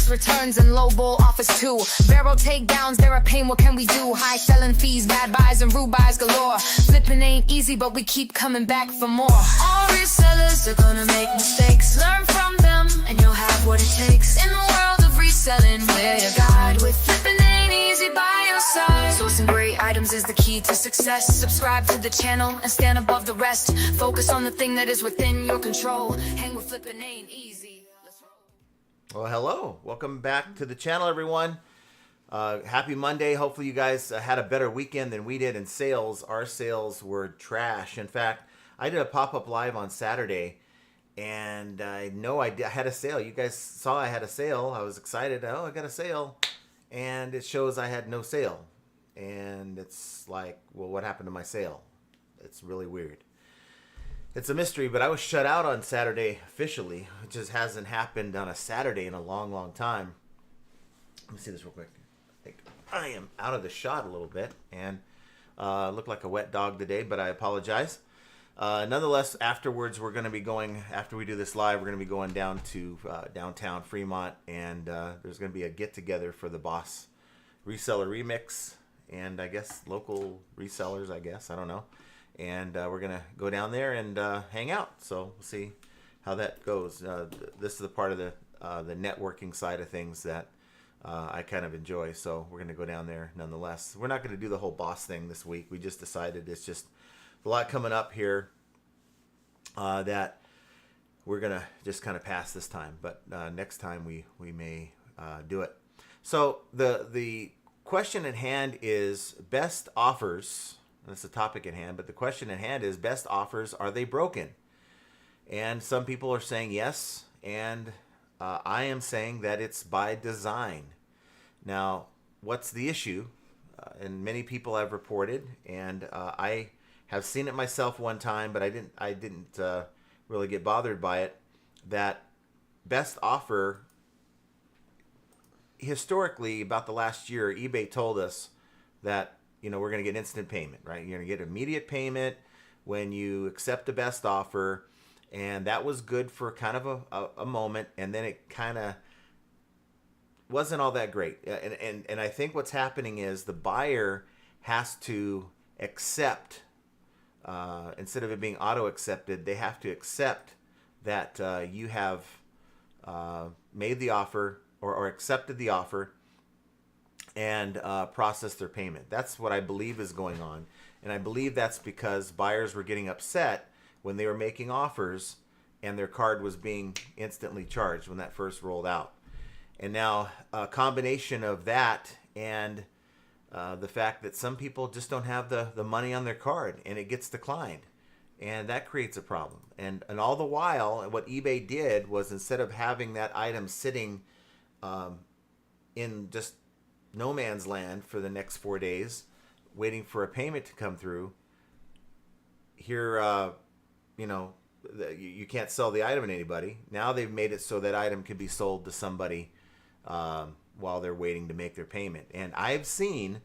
tax returns and lowball offers too. Barrel takedowns, they're a pain, what can we do? High selling fees, bad buys, and rude buys galore. Flipping ain't easy, but we keep coming back for more. All resellers are gonna make mistakes. Learn from them, and you'll have what it takes. In the world of reselling, we're your guide. With flipping ain't easy by your side. Sourcing great items is the key to success. Subscribe to the channel and stand above the rest. Focus on the thing that is within your control. Hang with flipping ain't easy. Let's roll. Well, hello. Welcome back to the channel, everyone. Happy Monday. Hopefully you guys had a better weekend than we did in sales. Our sales were trash. In fact, I did a pop-up live on Saturday, and I had a sale. You guys saw I had a sale. I was excited. Oh, I got a sale. And it shows I had no sale. And it's like, well, what happened to my sale? It's really weird. It's a mystery, but I was shut out on Saturday officially. It just hasn't happened on a Saturday in a long, long time. Let me see this real quick. I think I am out of the shot a little bit and look like a wet dog today, but I apologize. Nonetheless, afterwards, we're going to be going, after we do this live, we're going to be going down to downtown Fremont, and there's going to be a get-together for the Boss Reseller Remix, and I guess local resellers, I don't know. And we're going to go down there and hang out, so we'll see how that goes. This is the part of the networking side of things that I kind of enjoy, so we're going to go down there nonetheless. We're not going to do the whole Boss thing this week. We just decided it's just a lot coming up here that we're going to just kind of pass this time. But next time we may do it. So the question at hand is best offers. That's the topic at hand. But the question at hand is best offers, are they broken? And some people are saying yes. And I am saying that it's by design. Now, what's the issue? And many people have reported, and I have seen it myself one time, but I didn't really get bothered by it, that best offer, historically, about the last year, eBay told us that, we're going to get instant payment, right? You're going to get immediate payment when you accept the best offer, and that was good for kind of a moment, and then it kind of wasn't all that great. And I think what's happening is the buyer has to accept, instead of it being auto-accepted, they have to accept that you have made the offer or accepted the offer and process their payment. That's what I believe is going on. And I believe that's because buyers were getting upset when they were making offers and their card was being instantly charged when that first rolled out. And now a combination of that and the fact that some people just don't have the money on their card and it gets declined. And that creates a problem. And all the while, what eBay did was, instead of having that item sitting in just no man's land for the next 4 days, waiting for a payment to come through, here, you can't sell the item to anybody. Now they've made it so that item can be sold to somebody while they're waiting to make their payment. And I've seen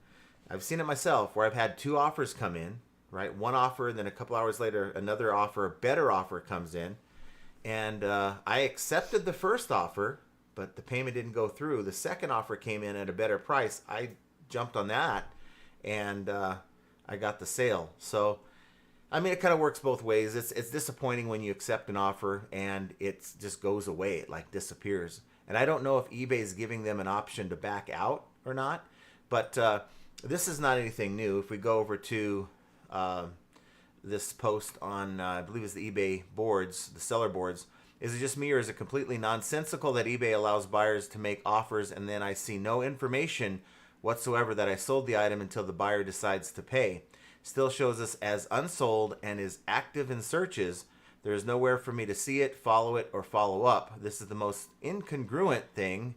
it myself, where I've had two offers come in, right? One offer, and then a couple hours later, another offer, a better offer comes in. And I accepted the first offer, but the payment didn't go through. The second offer came in at a better price. I jumped on that, and I got the sale. So, I mean, it kind of works both ways. It's disappointing when you accept an offer and it just goes away. It like disappears. And I don't know if eBay is giving them an option to back out or not. But this is not anything new. If we go over to this post on, I believe it's the eBay boards, the seller boards, is it just me, or is it completely nonsensical that eBay allows buyers to make offers and then I see no information whatsoever that I sold the item until the buyer decides to pay? Still shows us as unsold and is active in searches. There is nowhere for me to see it, follow it, or follow up. This is the most incongruent thing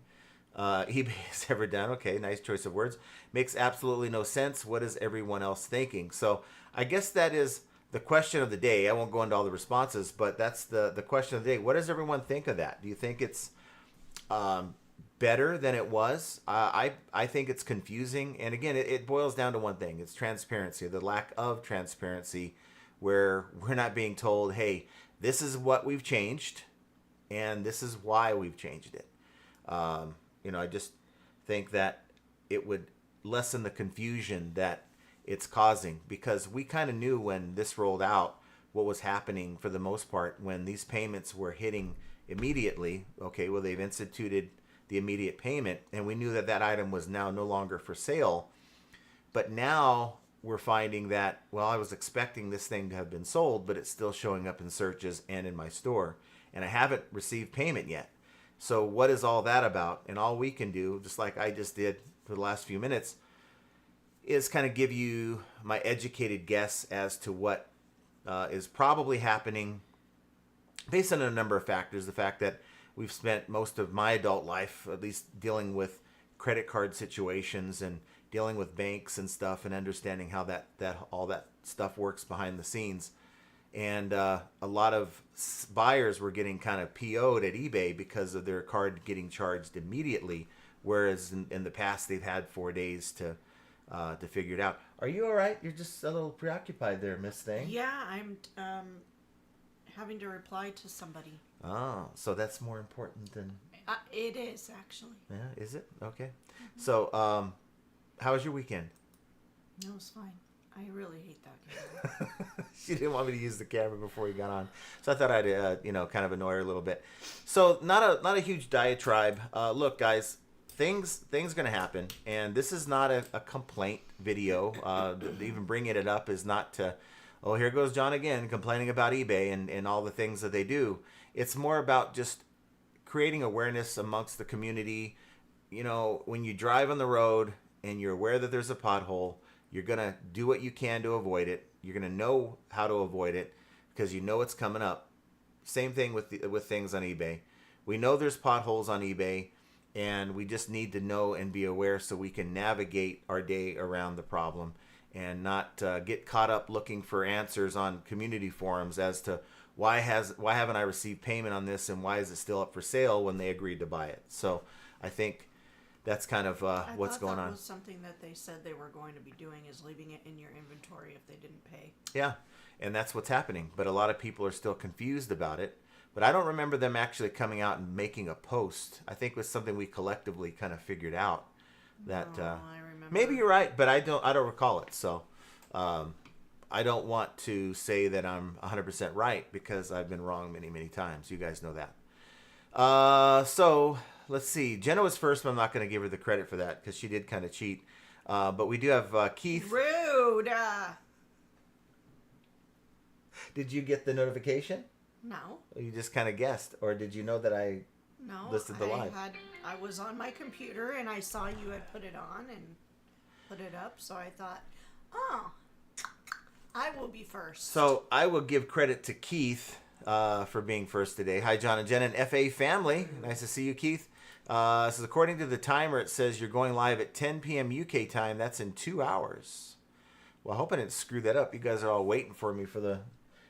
eBay has ever done. Okay, nice choice of words. Makes absolutely no sense. What is everyone else thinking? So I guess that is the question of the day. I won't go into all the responses, but that's the question of the day. What does everyone think of that? Do you think it's better than it was? I think it's confusing. And again, it boils down to one thing. It's transparency, the lack of transparency, where we're not being told, hey, this is what we've changed and this is why we've changed it. I just think that it would lessen the confusion that it's causing, because we kind of knew when this rolled out what was happening for the most part when these payments were hitting immediately. Okay, well, they've instituted the immediate payment, and we knew that that item was now no longer for sale. But now we're finding that, well, I was expecting this thing to have been sold, but it's still showing up in searches and in my store, and I haven't received payment yet. So what is all that about? And all we can do, just like I just did for the last few minutes, is kind of give you my educated guess as to what is probably happening based on a number of factors. The fact that we've spent most of my adult life at least dealing with credit card situations and dealing with banks and stuff, and understanding how that all that stuff works behind the scenes. And a lot of buyers were getting kind of PO'd at eBay because of their card getting charged immediately, whereas in the past they've had 4 days to figure it out. Are you all right? You're just a little preoccupied there, Miss Thing. Yeah, I'm having to reply to somebody. Oh, so that's more important than... It is, actually. Yeah, is it? Okay. Mm-hmm. So, how was your weekend? No, it's fine. I really hate that camera. She didn't want me to use the camera before you got on, so I thought I'd kind of annoy her a little bit. So not a huge diatribe. Look, guys, things gonna happen, and this is not a complaint video. Even bringing it up is not to, oh, here goes John again complaining about eBay and all the things that they do. It's more about just creating awareness amongst the community. When you drive on the road and you're aware that there's a pothole, you're going to do what you can to avoid it. You're going to know how to avoid it because you know it's coming up. Same thing with things on eBay. We know there's potholes on eBay, and we just need to know and be aware so we can navigate our day around the problem and not get caught up looking for answers on community forums as to why haven't I received payment on this, and why is it still up for sale when they agreed to buy it. So I think that's kind of what's going on. That was something that they said they were going to be doing, is leaving it in your inventory if they didn't pay. Yeah, and that's what's happening. But a lot of people are still confused about it. But I don't remember them actually coming out and making a post. I think it was something we collectively kind of figured out. That I remember. Maybe you're right, but I don't recall it. So I don't want to say that I'm 100% right, because I've been wrong many, many times. You guys know that. So let's see. Jenna was first, but I'm not going to give her the credit for that because she did kind of cheat. But we do have Keith. Rude. Did you get the notification? No. You just kind of guessed, or did you know that I listed the live? I was on my computer and I saw you had put it on and put it up, so I thought, oh, I will be first. So I will give credit to Keith for being first today. Hi, John and Jen and FA family. Nice to see you, Keith. So according to the timer, it says you're going live at 10 p.m. UK time. That's in 2 hours. Well, I hope I didn't screw that up. You guys are all waiting for me for the...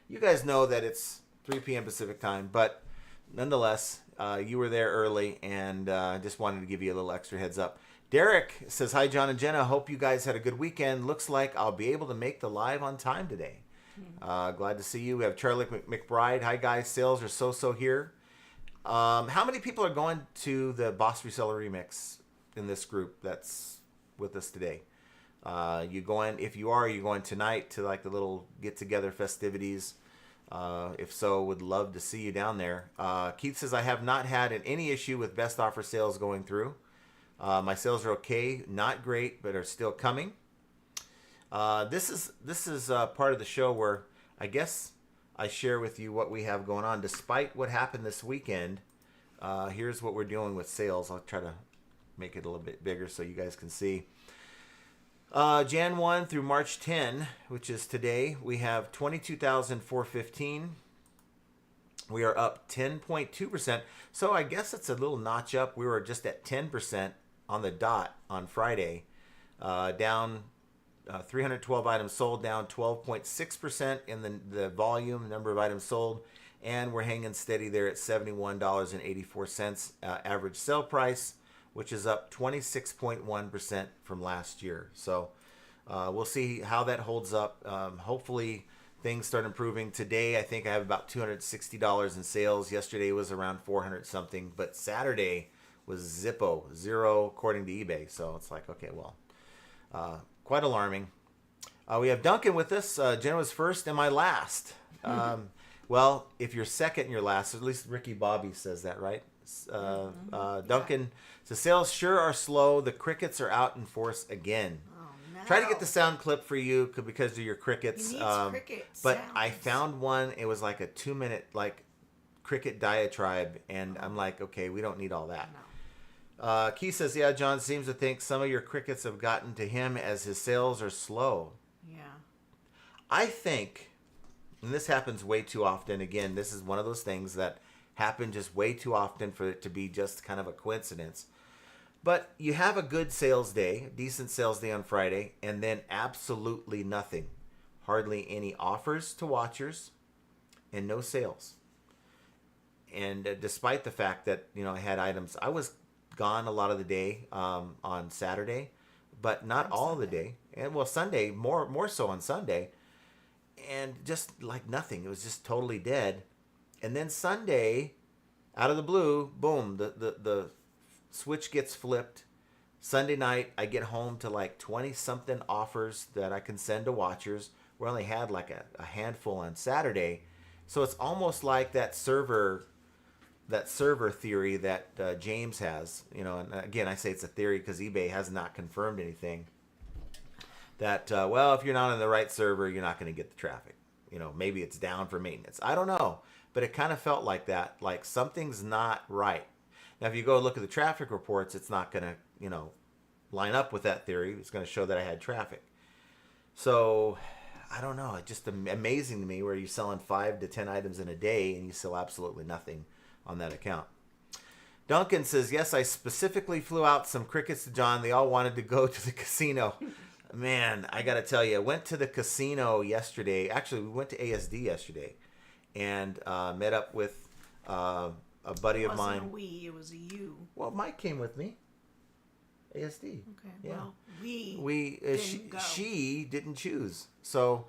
You guys know that it's 3 p.m. Pacific time, but nonetheless, you were there early, and I just wanted to give you a little extra heads up. Derek says, hi, John and Jenna. Hope you guys had a good weekend. Looks like I'll be able to make the live on time today. Glad to see you. We have Charlie McBride. Hi, guys. Sales are so here. How many people are going to the Boss Reseller Remix in this group that's with us today? You going? If you are, you going tonight to like the little get-together festivities? If so, would love to see you down there. Keith says, I have not had any issue with best offer sales going through. My sales are okay, not great, but are still coming. This is part of the show where I guess I share with you what we have going on. Despite what happened this weekend, here's what we're doing with sales. I'll try to make it a little bit bigger so you guys can see. Jan 1 through March 10, which is today, we have 22,415. We are up 10.2%. So I guess it's a little notch up. We were just at 10% on the dot on Friday. Down 312 items sold, down 12.6% in the volume, number of items sold. And we're hanging steady there at $71.84 average sale price, which is up 26.1% from last year. So we'll see how that holds up. Hopefully things start improving. Today, I think I have about $260 in sales. Yesterday was around 400 something, but Saturday was Zippo, 0 according to eBay. So it's like, okay, well, quite alarming. We have Duncan with us. Jen was first. Am I last? Well, if you're second, you're last. At least Ricky Bobby says that, right? Duncan, the sales sure are slow. The crickets are out in force again. Oh, no. Try to get the sound clip for you because of your crickets. He needs cricket but sounds. I found one. It was like a 2-minute cricket diatribe, and I'm like, okay, we don't need all that. No. Keith says, yeah, John seems to think some of your crickets have gotten to him as his sales are slow. Yeah. I think, and this happens way too often. Again, this is one of those things that happen just way too often for it to be just kind of a coincidence. But you have a good sales day, a decent sales day on Friday, and then absolutely nothing. Hardly any offers to watchers and no sales. And despite the fact that, I had items, I was gone a lot of the day on Saturday, but not all of the day. And well, Sunday, more so on Sunday. And just like nothing. It was just totally dead. And then Sunday, out of the blue, boom, the switch gets flipped. Sunday night, I get home to like 20-something offers that I can send to watchers. We only had like a handful on Saturday. So it's almost like that server theory that James has. And again, I say it's a theory because eBay has not confirmed anything. That, if you're not on the right server, you're not going to get the traffic. Maybe it's down for maintenance. I don't know. But it kind of felt like that, like something's not right. Now, if you go look at the traffic reports, it's not going to, line up with that theory. It's going to show that I had traffic. So, I don't know. It's just amazing to me where you're selling 5 to 10 items in a day and you sell absolutely nothing on that account. Duncan says, yes, I specifically flew out some crickets to John. They all wanted to go to the casino. Man, I got to tell you, I went to the casino yesterday. Actually, we went to ASD yesterday. And met up with a buddy of mine. It wasn't a we, it was a you. Well, Mike came with me. ASD. Okay, yeah. well, she didn't choose. So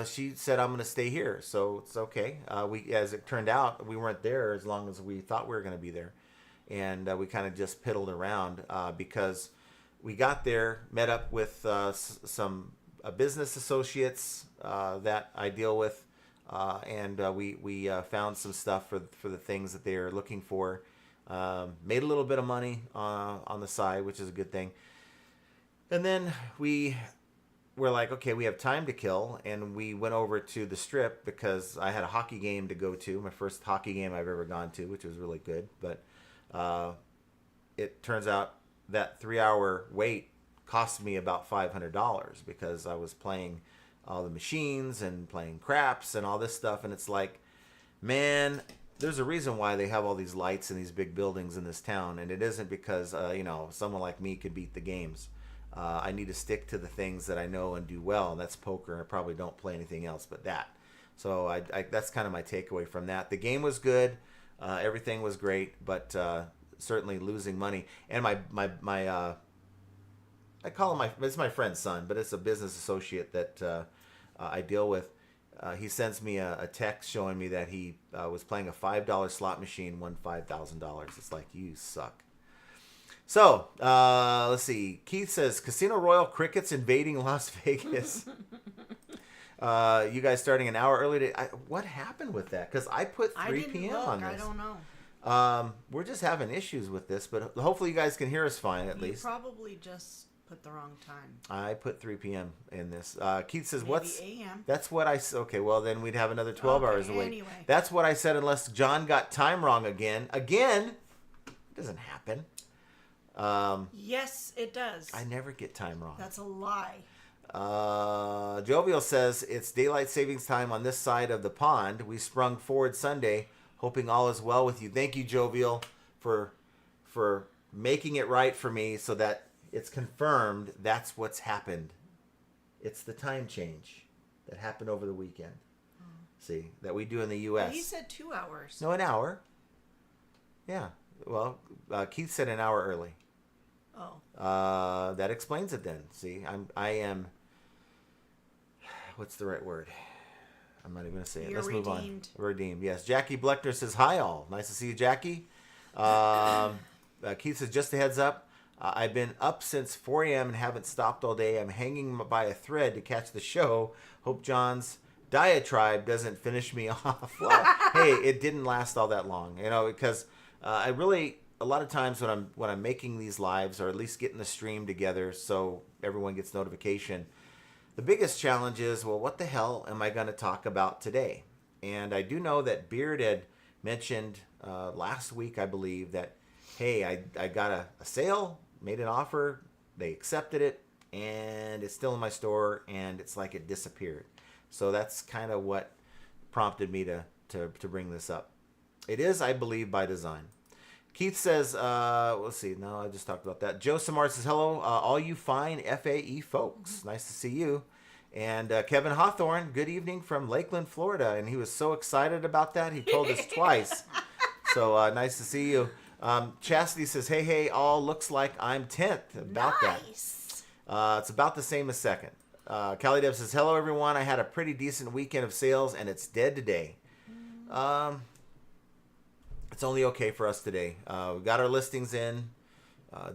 she said, I'm going to stay here. So it's okay. As it turned out, we weren't there as long as we thought we were going to be there. And we kind of just piddled around because we got there, met up with some business associates that I deal with. And we found some stuff for the things that they are looking for. Made a little bit of money on the side, which is a good thing. And then we were like, okay, we have time to kill. And we went over to the Strip because I had a hockey game to go to. My first hockey game I've ever gone to, which was really good. But it turns out that 3-hour wait cost me about $500 because I was playing all the machines and playing craps and all this stuff. And it's like, man, there's a reason why they have all these lights in these big buildings in this town. And it isn't because, someone like me could beat the games. I need to stick to the things that I know and do well. And that's poker. I probably don't play anything else but that. So I that's kind of my takeaway from that. The game was good. Everything was great, but certainly losing money. And my I call him it's my friend's son, but it's a business associate that I deal with. He sends me a text showing me that he was playing a $5 slot machine, won $5,000. It's like, you suck. So, let's see. Keith says, Casino Royale crickets invading Las Vegas. You guys starting an hour early. What happened with that? Because I put 3 p.m. on this. I don't know. We're just having issues with this, but hopefully you guys can hear us fine at least. You probably just put the wrong time. I put 3 p.m. in this. Keith says, Maybe what's... a.m. That's what I... Okay, well, then we'd have another 12 hours away. Anyway. That's what I said unless John got time wrong again. Again? It doesn't happen. Yes, it does. I never get time wrong. That's a lie. Jovial says, it's daylight savings time on this side of the pond. We sprung forward Sunday, hoping all is well with you. Thank you, Jovial, for making it right for me so that it's confirmed that's what's happened. It's the time change that happened over the weekend. See, that we do in the U.S. Well, he said 2 hours. No, an hour. Yeah. Well, Keith said an hour early. Oh. That explains it then. See, I am... What's the right word? I'm not even going to say it. You're Let's move on. redeemed. Redeemed. Yes. Jackie Bleckner says, hi all. Nice to see you, Jackie. Keith says, just a heads up. I've been up since 4 a.m. and haven't stopped all day. I'm hanging by a thread to catch the show. Hope John's diatribe doesn't finish me off. Well, hey, it didn't last all that long, because I really, a lot of times when I'm making these lives, or at least getting the stream together so everyone gets notification, the biggest challenge is, well, what the hell am I going to talk about today? And I do know that Beard had mentioned last week, I believe, that, hey, I got a sale, made an offer, they accepted it, and it's still in my store, and it's like it disappeared. So that's kind of what prompted me to bring this up. It is, I believe, by design. Keith says, let's see, no, I just talked about that. Joe Samar says, hello, all you fine FAE folks. Nice to see you. And Kevin Hawthorne, good evening from Lakeland, Florida. And he was so excited about that, he told us twice. So nice to see you. Chastity says, hey, all looks like I'm 10th. About nice. That. It's about the same as second. Callie Deb says, hello, everyone. I had a pretty decent weekend of sales, and it's dead today. It's only okay for us today. We got our listings in,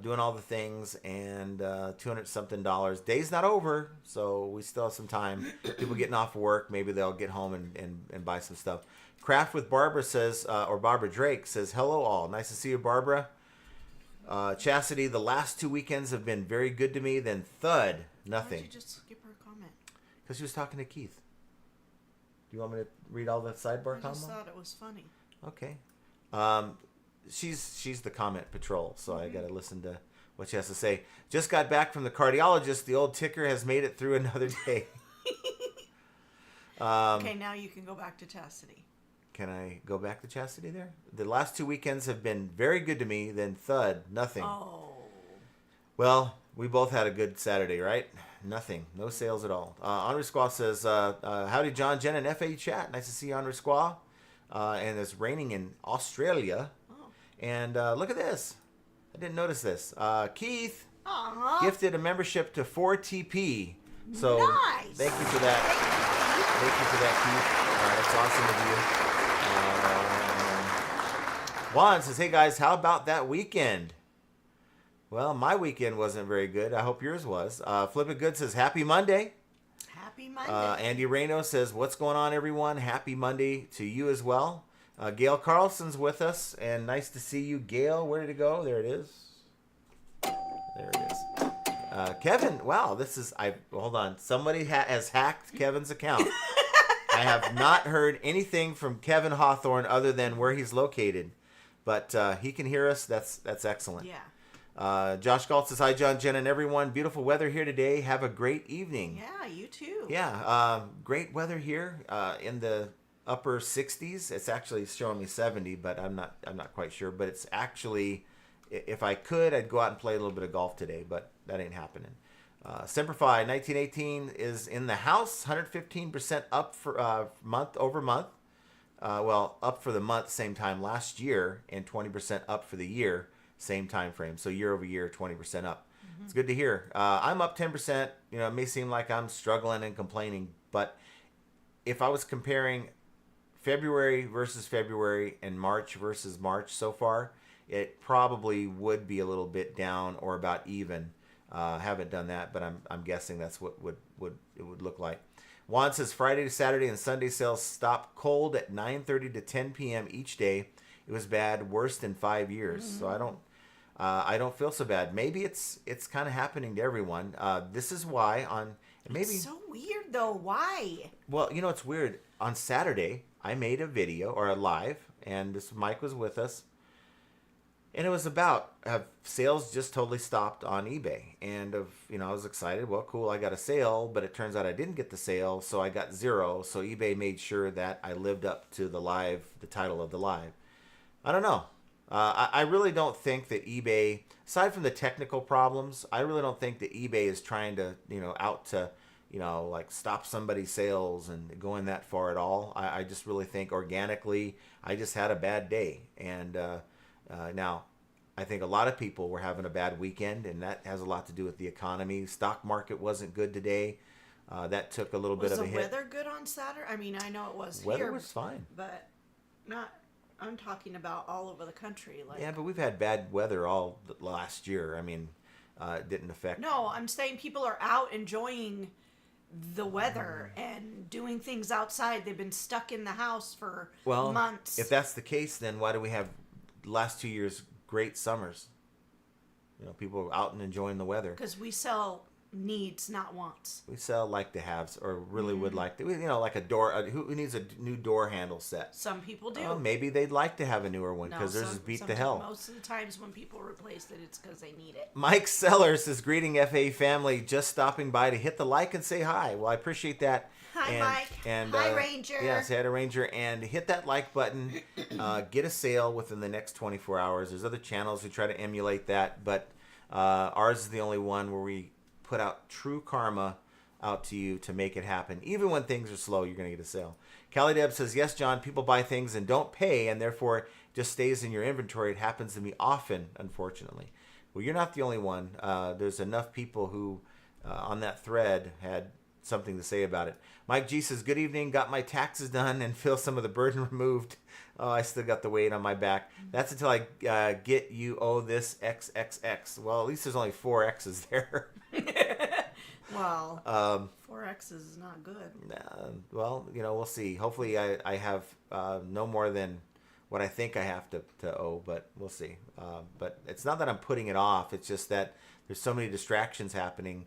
doing all the things, and $200-something. Day's not over, so we still have some time. People getting off work, maybe they'll get home and buy some stuff. Craft with Barbara says, or Barbara Drake says, hello all. Nice to see you, Barbara. Chastity, the last 2 weekends have been very good to me. Then thud, nothing. Why did you just skip her comment? Because she was talking to Keith. Do you want me to read all the sidebar comments? I just thought it was funny. Okay. She's the comment patrol, so I got to listen to what she has to say. Just got back from the cardiologist. The old ticker has made it through another day. Okay, now you can go back to Chastity. Can I go back to Chastity there? The last 2 weekends have been very good to me. Then thud, nothing. Oh. Well, we both had a good Saturday, right? Nothing. No sales at all. Henri Squaw says, howdy, John, Jen, and FA chat. Nice to see you, Henri Squaw. And it's raining in Australia. Oh. And look at this. I didn't notice this. Keith Uh-huh. gifted a membership to 4TP. So nice. Thank you for that. Thank you for that, Keith. That's awesome of you. Juan says, hey guys, how about that weekend? Well, my weekend wasn't very good. I hope yours was. Flip It Good says, happy Monday. Happy Monday. Andy Reno says, what's going on, everyone? Happy Monday to you as well. Gail Carlson's with us, and nice to see you, Gail. Where did it go? There it is. There it is. Kevin, wow, this is, hold on. Somebody has hacked Kevin's account. I have not heard anything from Kevin Hawthorne other than where he's located, but he can hear us. That's excellent. Yeah. Josh Galt says, hi, John, Jen, and everyone. Beautiful weather here today. Have a great evening. Yeah, you too. Yeah, great weather here in the upper 60s. It's actually showing me 70, but I'm not quite sure. But it's actually, if I could, I'd go out and play a little bit of golf today, but that ain't happening. Semperfi 1918 is in the house, 115% up for month over month. Well, up for the month same time last year, and 20% up for the year same time frame. So year over year, 20% up. It's good to hear. I'm up 10%. It may seem like I'm struggling and complaining, but if I was comparing February versus February and March versus March so far, it probably would be a little bit down or about even. Haven't done that, but I'm guessing that's what it would look like. Juan says Friday to Saturday and Sunday sales stopped cold at 9:30 to 10 p.m. each day. It was bad, worst in 5 years. So I don't feel so bad. Maybe it's kind of happening to everyone. This is why It's so weird though. Why? Well, it's weird. On Saturday, I made a video or a live, and Mike was with us. And it was about sales just totally stopped on eBay. And I was excited. Well, cool, I got a sale, but it turns out I didn't get the sale, so I got 0. So eBay made sure that I lived up to the title of the live. I don't know. I really don't think that eBay, aside from the technical problems, I really don't think that eBay is trying to, out to, like stop somebody's sales and going that far at all. I just really think organically, I just had a bad day. And now, I think a lot of people were having a bad weekend, and that has a lot to do with the economy. Stock market wasn't good today. That took a little bit of a hit. Was the weather good on Saturday? I mean, I know it was Weather here. was fine. But not... I'm talking about all over the country. Like, Yeah, but we've had bad weather all last year. I mean, it didn't affect. no, I'm saying people are out enjoying the weather and doing things outside. They've been stuck in the house for months. If that's the case, then why do we have the last 2 years great summers? You know, people are out and enjoying the weather. Because we sell needs, not wants. We sell like to haves, or really would like to. You know, like a door. Who needs a new door handle set? Some people do. Maybe they'd like to have a newer one because theirs is beat to hell. Most of the times when people replace it, it's because they need it. Mike Sellers says, greeting FA family, just stopping by to hit the like and say hi. Well, I appreciate that. Hi, Mike. And, hi, Ranger. Yes, hi to Ranger. And hit that like button. Get a sale within the next 24 hours. There's other channels who try to emulate that, but ours is the only one where we put out true karma out to you to make it happen. Even when things are slow, you're going to get a sale. Callie Deb says, yes, John, people buy things and don't pay, and therefore it just stays in your inventory. It happens to me often, unfortunately. Well, you're not the only one. There's enough people who, on that thread, had something to say about it. Mike G says, good evening. Got my taxes done and feel some of the burden removed. Oh, I still got the weight on my back. That's until I get you owe this XXX. Well, at least there's only 4 X's there. Well, 4X is not good. Well, you know, we'll see. Hopefully I have no more than what I think I have to owe, but we'll see. But it's not that I'm putting it off. It's just that there's so many distractions happening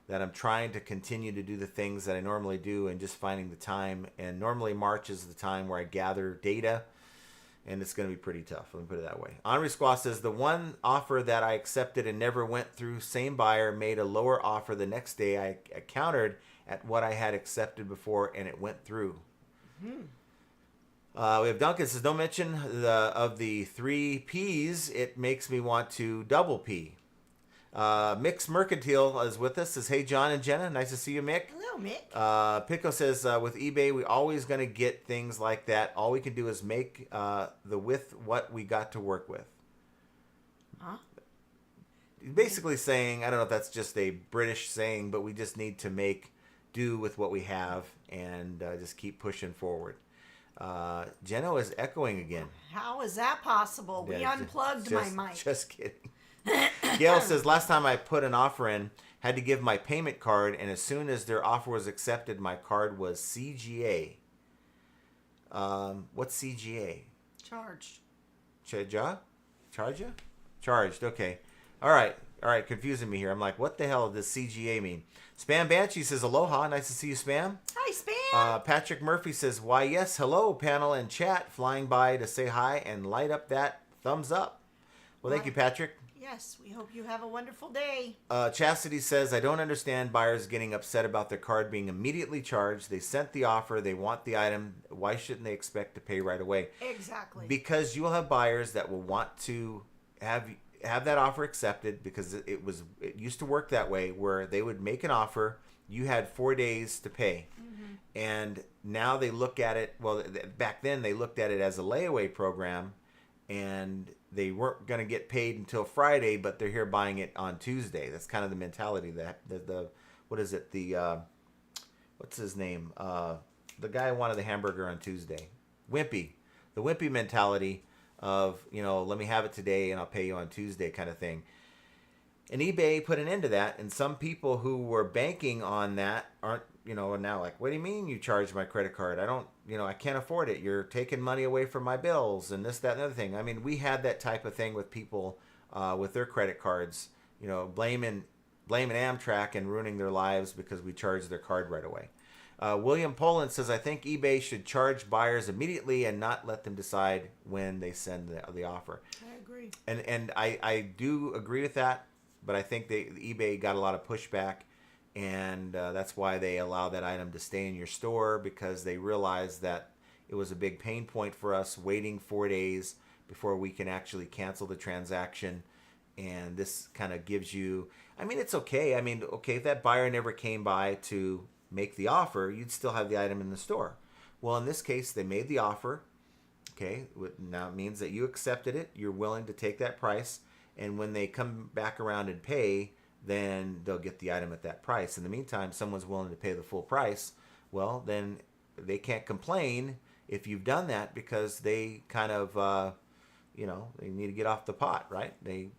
that I'm trying to continue to do the things that I normally do and just finding the time. And normally March is the time where I gather data, and it's going to be pretty tough. Let me put it that way. Henri Squaw says, the one offer that I accepted and never went through, same buyer made a lower offer the next day. I countered at what I had accepted before, and it went through. We have Duncan says, don't mention of the 3 P's. It makes me want to double P. Mick's Mercantile is with us. Says, hey, John and Jenna. Nice to see you, Mick. Hello, Mick. Pico says, with eBay, we always going to get things like that. All we can do is make with what we got to work with. Huh? Basically saying, I don't know if that's just a British saying, but we just need to make do with what we have and just keep pushing forward. Jenna is echoing again. How is that possible? We unplugged my mic. Just kidding. Gail says, last time I put an offer in, had to give my payment card, and as soon as their offer was accepted, my card was CGA. What's CGA? Charged. Charged, okay. All right, confusing me here. I'm like, what the hell does CGA mean? Spam Banshee says, aloha, nice to see you, Spam. Hi, Spam. Patrick Murphy says, why, yes, hello, panel and chat, flying by to say hi and light up that thumbs up. Well, thank you, Patrick. Yes, we hope you have a wonderful day. Chastity says, I don't understand buyers getting upset about their card being immediately charged. They sent the offer. They want the item. Why shouldn't they expect to pay right away? Exactly. Because you will have buyers that will want to have that offer accepted, because it used to work that way, where they would make an offer. You had 4 days to pay. Mm-hmm. And now they look at it, well, back then they looked at it as a layaway program, and they weren't going to get paid until Friday, but they're here buying it on Tuesday. That's kind of the mentality that what is it? What's his name? The guy who wanted the hamburger on Tuesday. Wimpy. The Wimpy mentality of, let me have it today and I'll pay you on Tuesday kind of thing. And eBay put an end to that, and some people who were banking on that aren't, now like, what do you mean you charge my credit card? I can't afford it. You're taking money away from my bills and this, that, and the other thing. I mean, we had that type of thing with people with their credit cards, blaming Amtrak and ruining their lives because we charged their card right away. William Poland says, I think eBay should charge buyers immediately and not let them decide when they send the offer. I agree. And I do agree with that, but I think eBay got a lot of pushback. And that's why they allow that item to stay in your store, because they realized that it was a big pain point for us waiting 4 days before we can actually cancel the transaction. And this kind of gives you, it's okay. If that buyer never came by to make the offer, you'd still have the item in the store. Well, in this case, they made the offer. Okay, now it means that you accepted it. You're willing to take that price. And when they come back around and pay, then they'll get the item at that price. In the meantime, someone's willing to pay the full price. Well, then they can't complain if you've done that, because they kind of, they need to get off the pot, right? They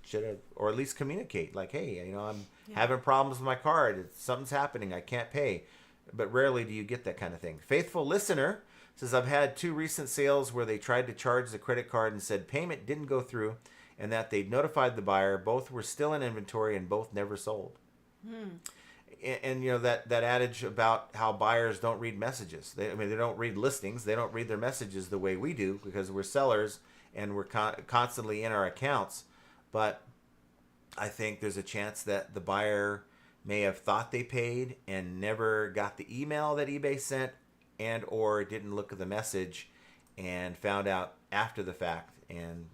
should have, or at least communicate like, hey, I'm having problems with my card. Something's happening. I can't pay. But rarely do you get that kind of thing. Faithful listener says, I've had 2 recent sales where they tried to charge the credit card and said payment didn't go through and that they'd notified the buyer. Both were still in inventory and both never sold. And that adage about how buyers don't read messages. They don't read listings. They don't read their messages the way we do, because we're sellers and we're constantly in our accounts. But I think there's a chance that the buyer may have thought they paid and never got the email that eBay sent, and or didn't look at the message and found out after the fact, and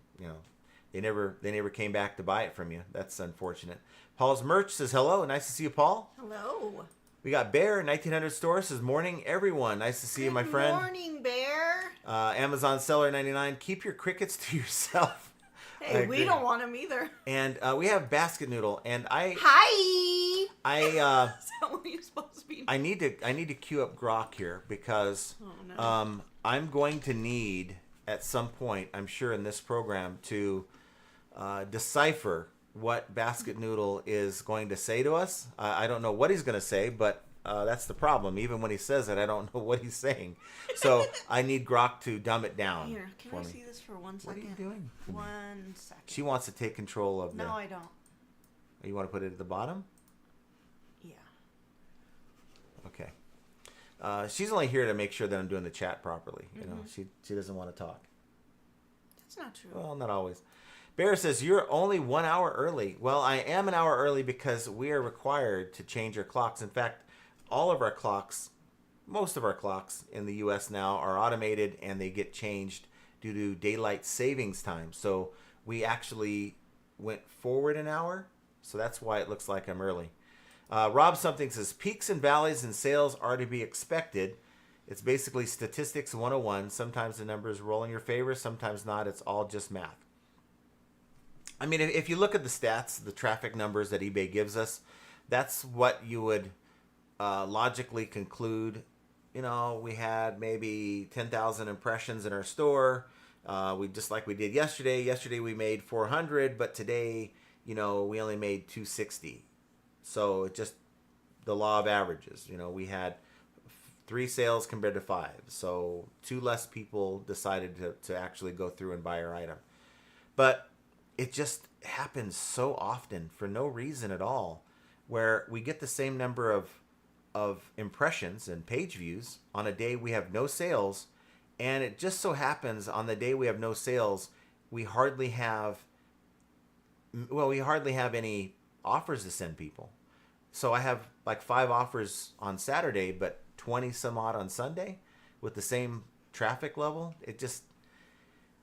they never came back to buy it from you. That's unfortunate. Paul's Merch says hello. Nice to see you, Paul. Hello. We got Bear 1900 Store says morning everyone. Nice to see you, my friend. Good morning, Bear. Amazon Seller 99. Keep your crickets to yourself. Hey, we don't want them either. And we have Basket Noodle, and Hi. I Is that what you're supposed to be? I need to queue up Grok here, because I'm going to need at some point, I'm sure in this program, to decipher what Basket Noodle is going to say to us. I don't know what he's going to say, but that's the problem. Even when he says it, I don't know what he's saying. So I need Grok to dumb it down. Here, can I see this for 1 second? What are you doing? 1 second. She wants to take control of No, I don't. You want to put it at the bottom? Yeah. Okay. She's only here to make sure that I'm doing the chat properly. She doesn't want to talk. That's not true. Well, not always. Bear says, you're only 1 hour early. Well, I am an hour early because we are required to change our clocks. In fact, all of our clocks, most of our clocks in the U.S. now are automated, and they get changed due to daylight savings time. So we actually went forward an hour. So that's why it looks like I'm early. Rob Something says, peaks and valleys in sales are to be expected. It's basically statistics 101. Sometimes the numbers roll in your favor, sometimes not. It's all just math. I mean, if you look at the stats, the traffic numbers that eBay gives us, that's what you would logically conclude. We had maybe 10,000 impressions in our store. We just like we did yesterday. Yesterday we made 400, but today, we only made 260. So it's just the law of averages. We had 3 sales compared to 5. So 2 less people decided to actually go through and buy our item. But it just happens so often for no reason at all, where we get the same number of impressions and page views on a day we have no sales. And it just so happens on the day we have no sales, we hardly have any offers to send people. So I have like 5 offers on Saturday, but 20 some odd on Sunday with the same traffic level. It just,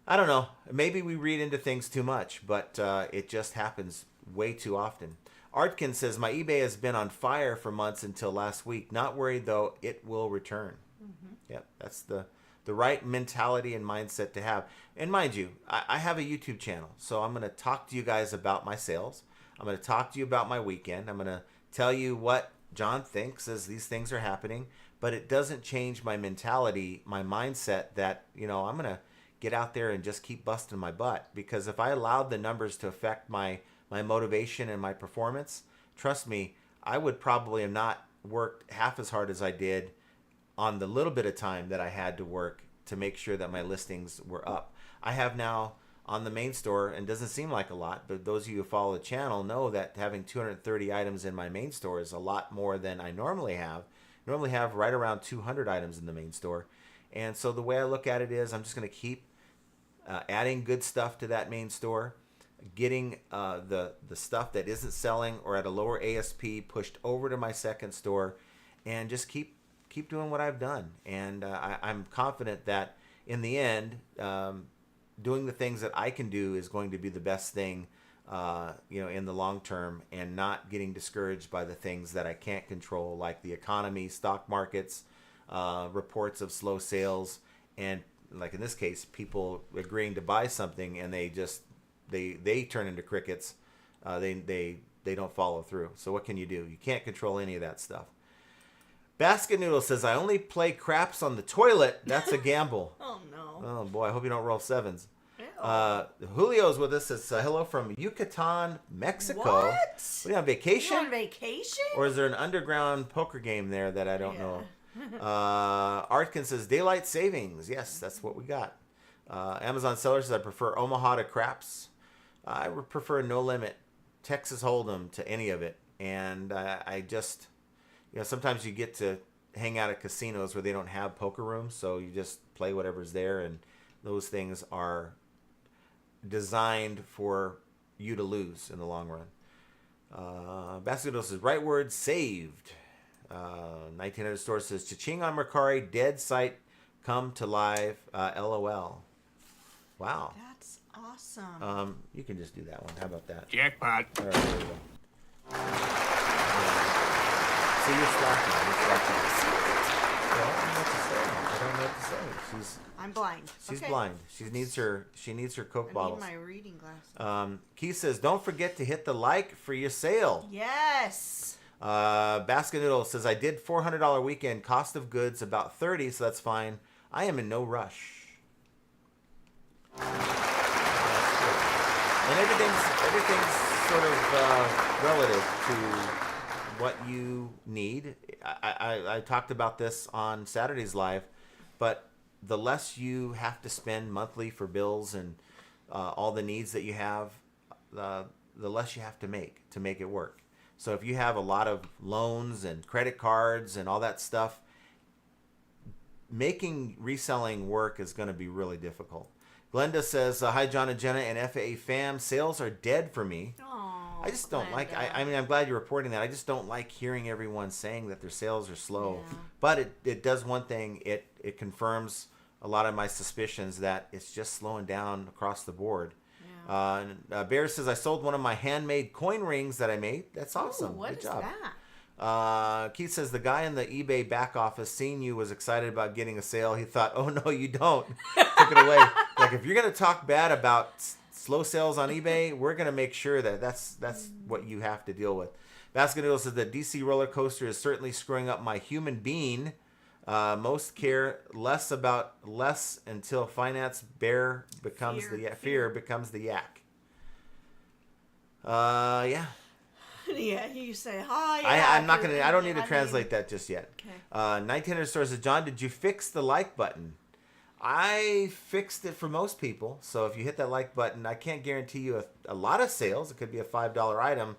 I don't know. Maybe we read into things too much, but it just happens way too often. Artkin says, my eBay has been on fire for months until last week. Not worried, though. It will return. Mm-hmm. Yep, that's the right mentality and mindset to have. And mind you, I have a YouTube channel, so I'm going to talk to you guys about my sales. I'm going to talk to you about my weekend. I'm going to tell you what John thinks as these things are happening, but it doesn't change my mentality, my mindset that, I'm going to get out there and just keep busting my butt. Because if I allowed the numbers to affect my motivation and my performance, trust me, I would probably have not worked half as hard as I did on the little bit of time that I had to work to make sure that my listings were up. I have now on the main store, and doesn't seem like a lot, but those of you who follow the channel know that having 230 items in my main store is a lot more than I normally have. I normally have right around 200 items in the main store. And so the way I look at it is I'm just going to keep adding good stuff to that main store, getting the stuff that isn't selling or at a lower ASP pushed over to my second store, and just keep doing what I've done. And I'm confident that in the end, doing the things that I can do is going to be the best thing, in the long term, and not getting discouraged by the things that I can't control, like the economy, stock markets, reports of slow sales, and like in this case, people agreeing to buy something and they turn into crickets. They don't follow through. So what can you do? You can't control any of that stuff. Basket Noodle says, I only play craps on the toilet. That's a gamble. Oh, no. Oh, boy. I hope you don't roll sevens. Ew. Julio's with us. It's hello from Yucatan, Mexico. What? Are you on vacation? You on vacation? Or is there an underground poker game there that I don't know? Artkin says, daylight savings. Yes, that's what we got. Amazon seller says, I prefer Omaha to craps. I would prefer No Limit, Texas Hold'em to any of it. And I just, sometimes you get to hang out at casinos where they don't have poker rooms, so you just play whatever's there, and those things are designed for you to lose in the long run. Basket says, right word, saved. 1900 store says, cha-ching on Mercari, dead site, come to live, LOL. Wow. That's awesome. You can just do that one. How about that? Jackpot. All right, there we go. See, you're slacking. Well, I don't know what to say. I'm blind. She's Okay. blind. She needs her Coke I bottles. need my reading glasses. Keith says, don't forget to hit the like for your sale. Yes. Basket Noodle says, I did $400 weekend, cost of goods about $30, so that's fine. I am in no rush. And everything's sort of relative to what you need. I talked about this on Saturday's live, but the less you have to spend monthly for bills and all the needs that you have, the less you have to make it work. So if you have a lot of loans and credit cards and all that stuff, making reselling work is going to be really difficult. Glenda says, hi, John and Jenna and FAA fam. Sales are dead for me. Oh, I just don't like, I mean, I'm glad you're reporting that. I just don't like hearing everyone saying that their sales are slow. Yeah. But it does one thing. It confirms a lot of my suspicions that it's just slowing down across the board. Yeah. Bear says, I sold one of my handmade coin rings that I made. That's awesome. Ooh, what Good is job. that? Keith says, the guy in the eBay back office seeing you was excited about getting a sale. He thought, oh, no, you don't. Took it away. Like, if you're going to talk bad about slow sales on eBay, we're going to make sure that that's what you have to deal with. Basket Noodle says, the DC roller coaster is certainly screwing up my human being. Most care less about less until finance bear becomes fear becomes the yak. Yeah. Yeah, you say hi. I'm not gonna. I don't need to translate that just yet. Okay. 1900 store says, John, did you fix the like button? I fixed it for most people. So if you hit that like button, I can't guarantee you a lot of sales. It could be a $5 item,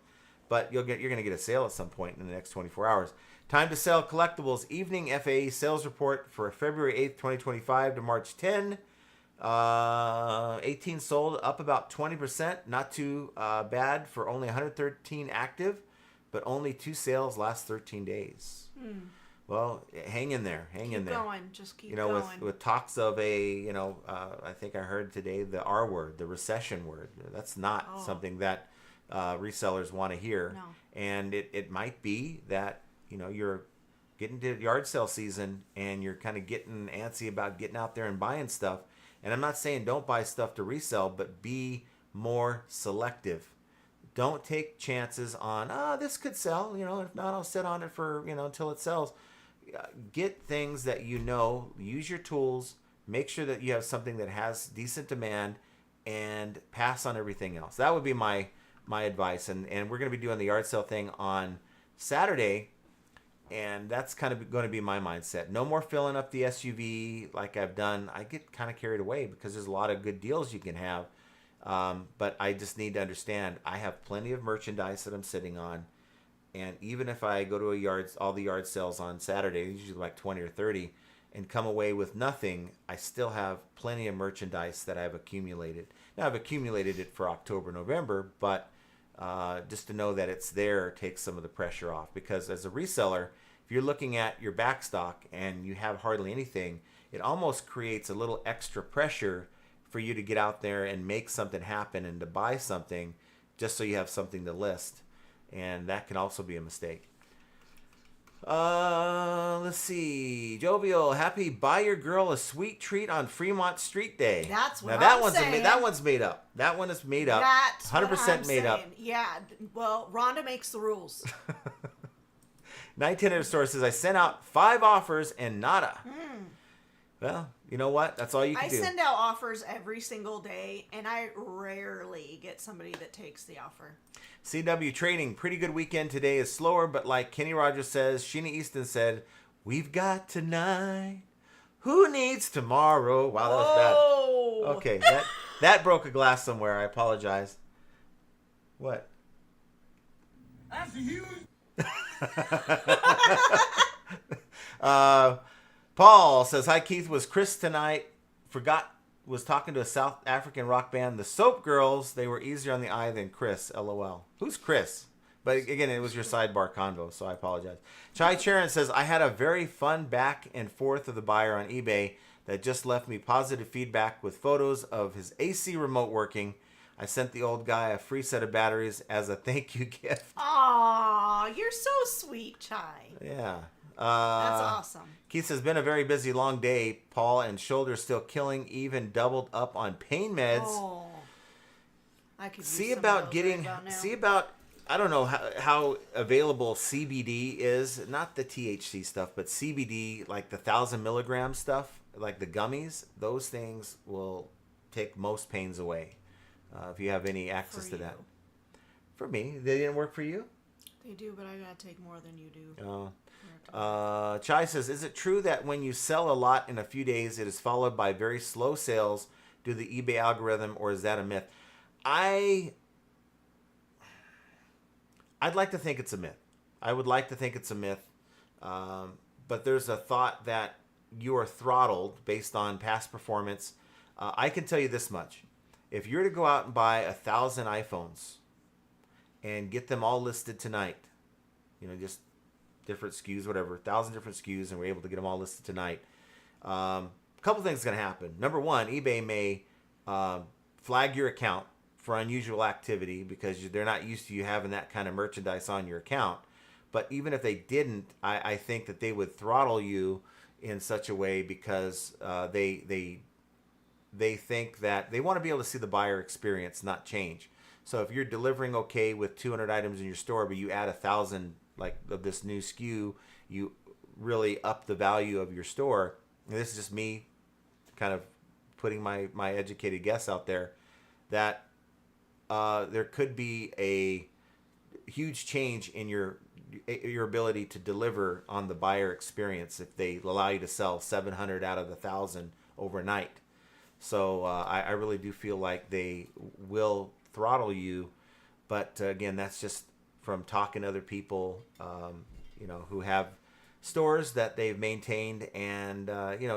but you're gonna get a sale at some point in the next 24 hours. Time to sell collectibles. Evening FAA sales report for February 8th, 2025 to March 10. 18 sold, up about 20%. Not too bad for only 113 active, but only 2 sales last 13 days. Well, hang in there. Hang in there. Keep going. Just keep going. With talks of I think I heard today the R word, the recession word. That's not something that resellers want to hear. No. And it might be that, you're getting to yard sale season and you're kind of getting antsy about getting out there and buying stuff. And I'm not saying don't buy stuff to resell, but be more selective. Don't take chances on, this could sell. If not, I'll sit on it for, until it sells. Get things that use your tools, make sure that you have something that has decent demand, and pass on everything else. That would be my advice. And we're going to be doing the yard sale thing on Saturday, and that's kind of going to be my mindset. No more filling up the SUV like I've done. I get kind of carried away because there's a lot of good deals you can have. But I just need to understand I have plenty of merchandise that I'm sitting on. And even if I go to all the yard sales on Saturday, usually like 20 or 30, and come away with nothing, I still have plenty of merchandise that I've accumulated. Now, I've accumulated it for October, November, but just to know that it's there takes some of the pressure off. Because as a reseller, if you're looking at your back stock and you have hardly anything, it almost creates a little extra pressure for you to get out there and make something happen and to buy something just so you have something to list. And that can also be a mistake. Let's see. Jovial, happy buy your girl a sweet treat on Fremont Street Day. That's what now, I'm saying. That one's made up. That one is made up. That's 100% what I'm made up. saying. Yeah. Well, Rhonda makes the rules. 1900 store says, I sent out 5 offers and nada. Well, you know what? That's all you can do. I send out offers every single day, and I rarely get somebody that takes the offer. CW Trading, pretty good weekend today is slower, but like Kenny Rogers says, Sheena Easton said, we've got tonight. Who needs tomorrow? Wow, that was bad. Okay, that broke a glass somewhere. I apologize. What? That's huge. Paul says, hi Keith, was Chris tonight? Was talking to a South African rock band, the Soap Girls. They were easier on the eye than Chris, LOL. Who's Chris? But again, it was your sidebar convo, so I apologize. Chai Charon says, I had a very fun back and forth of the buyer on eBay that just left me positive feedback with photos of his AC remote working. I sent the old guy a free set of batteries as a thank you gift. Aw, you're so sweet, Chai. Yeah. That's awesome. Keith says, been a very busy, long day, Paul, and shoulders still killing, even doubled up on pain meds. Oh, I could use See some about of those getting, right about now. see about, I don't know how available CBD is, not the THC stuff, but CBD, like the 1,000 milligram stuff, like the gummies, those things will take most pains away. If you have any access to that. For me, they didn't work for you? They do, but I gotta take more than you do. Oh. Chai says, is it true that when you sell a lot in a few days, it is followed by very slow sales due to the eBay algorithm, or is that a myth? I'd like to think it's a myth. I would like to think it's a myth. But there's a thought that you are throttled based on past performance. I can tell you this much. If you're to go out and buy 1,000 iPhones and get them all listed tonight, just different SKUs, whatever, 1,000 different SKUs, and we're able to get them all listed tonight, a couple things are going to happen. Number one, eBay may flag your account for unusual activity because they're not used to you having that kind of merchandise on your account. But even if they didn't, I think that they would throttle you in such a way because they think that they want to be able to see the buyer experience, not change. So if you're delivering okay with 200 items in your store, but you add 1,000 like of this new SKU, you really up the value of your store. And this is just me kind of putting my educated guess out there that there could be a huge change in your ability to deliver on the buyer experience if they allow you to sell 700 out of the 1,000 overnight. So I really do feel like they will throttle you, but again, that's just from talking to other people, who have stores that they've maintained, and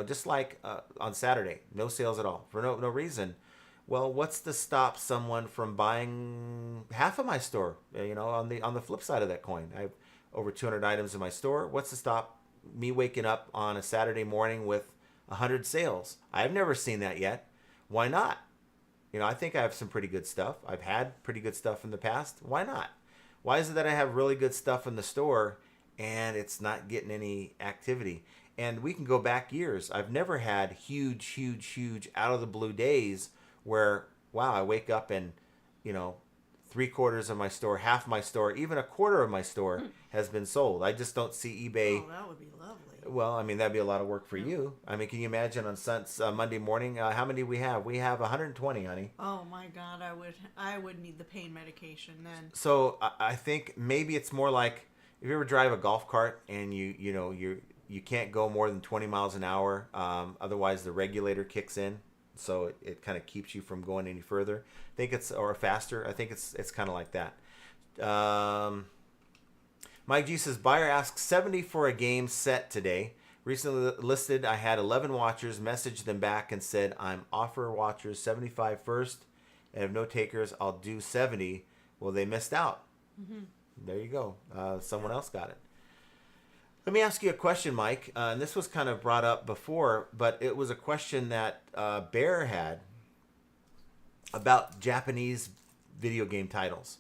just like on Saturday, no sales at all for no reason. Well, what's to stop someone from buying half of my store? On the flip side of that coin, I have over 200 items in my store. What's to stop me waking up on a Saturday morning with 100 sales? I've never seen that yet. Why not? I think I have some pretty good stuff. I've had pretty good stuff in the past. Why not? Why is it that I have really good stuff in the store and it's not getting any activity? And we can go back years. I've never had huge out of the blue days where, wow, I wake up and, 3/4 of my store, half my store, even 1/4 of my store has been sold. I just don't see eBay. Oh, that would be lovely. Well, I mean, that'd be a lot of work for you. I mean, can you imagine on Monday morning, how many do we have? We have 120, honey. Oh my God, I would need the pain medication then. So I think maybe it's more like if you ever drive a golf cart and you can't go more than 20 miles an hour, otherwise the regulator kicks in, so it kind of keeps you from going any further. I think or faster. I think it's kind of like that. Mike G says, buyer asks 70 for a game set today. Recently listed, I had 11 watchers, messaged them back and said, I'm offer watchers 75 first, and if no takers, I'll do 70. Well, they missed out. Mm-hmm. There you go. Someone else got it. Let me ask you a question, Mike. And this was kind of brought up before, but it was a question that Bear had about Japanese video game titles.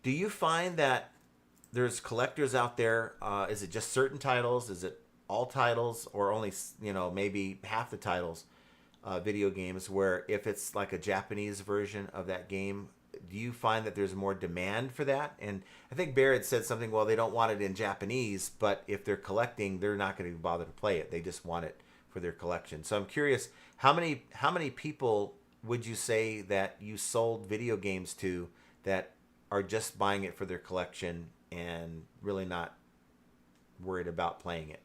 Do you find that there's collectors out there? Is it just certain titles? Is it all titles, or only maybe half the titles? Video games where if it's like a Japanese version of that game, Do you find that there's more demand for that? And I think Barrett said something, well, they don't want it in Japanese, but if they're collecting, they're not going to bother to play it. They just want it for their collection. So I'm curious, how many people would you say that you sold video games to that are just buying it for their collection and really not worried about playing it?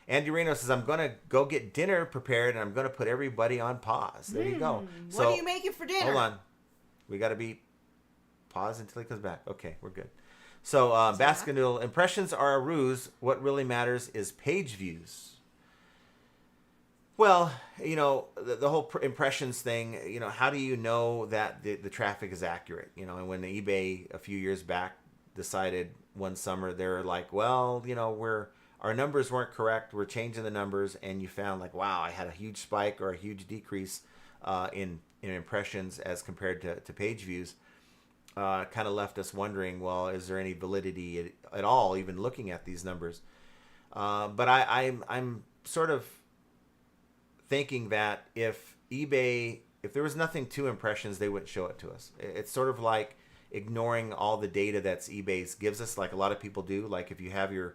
Andy Reno says, I'm going to go get dinner prepared and I'm going to put everybody on pause. There you go. What are you making for dinner? Hold on. We got to be pause until he comes back. Okay, we're good. So, Basket Noodle, impressions are a ruse. What really matters is page views. Well, you know, the whole impressions thing, you know, how do you know that the traffic is accurate? You know, and when eBay a few years back decided one summer, they're like, well, you know, our numbers weren't correct. We're changing the numbers. And you found like, wow, I had a huge spike or a huge decrease in impressions as compared to page views. Kind of left us wondering, well, is there any validity at all even looking at these numbers? But I'm sort of thinking that if there was nothing to impressions, they wouldn't show it to us. It's sort of like ignoring all the data that's eBay gives us, like a lot of people do. Like if you have your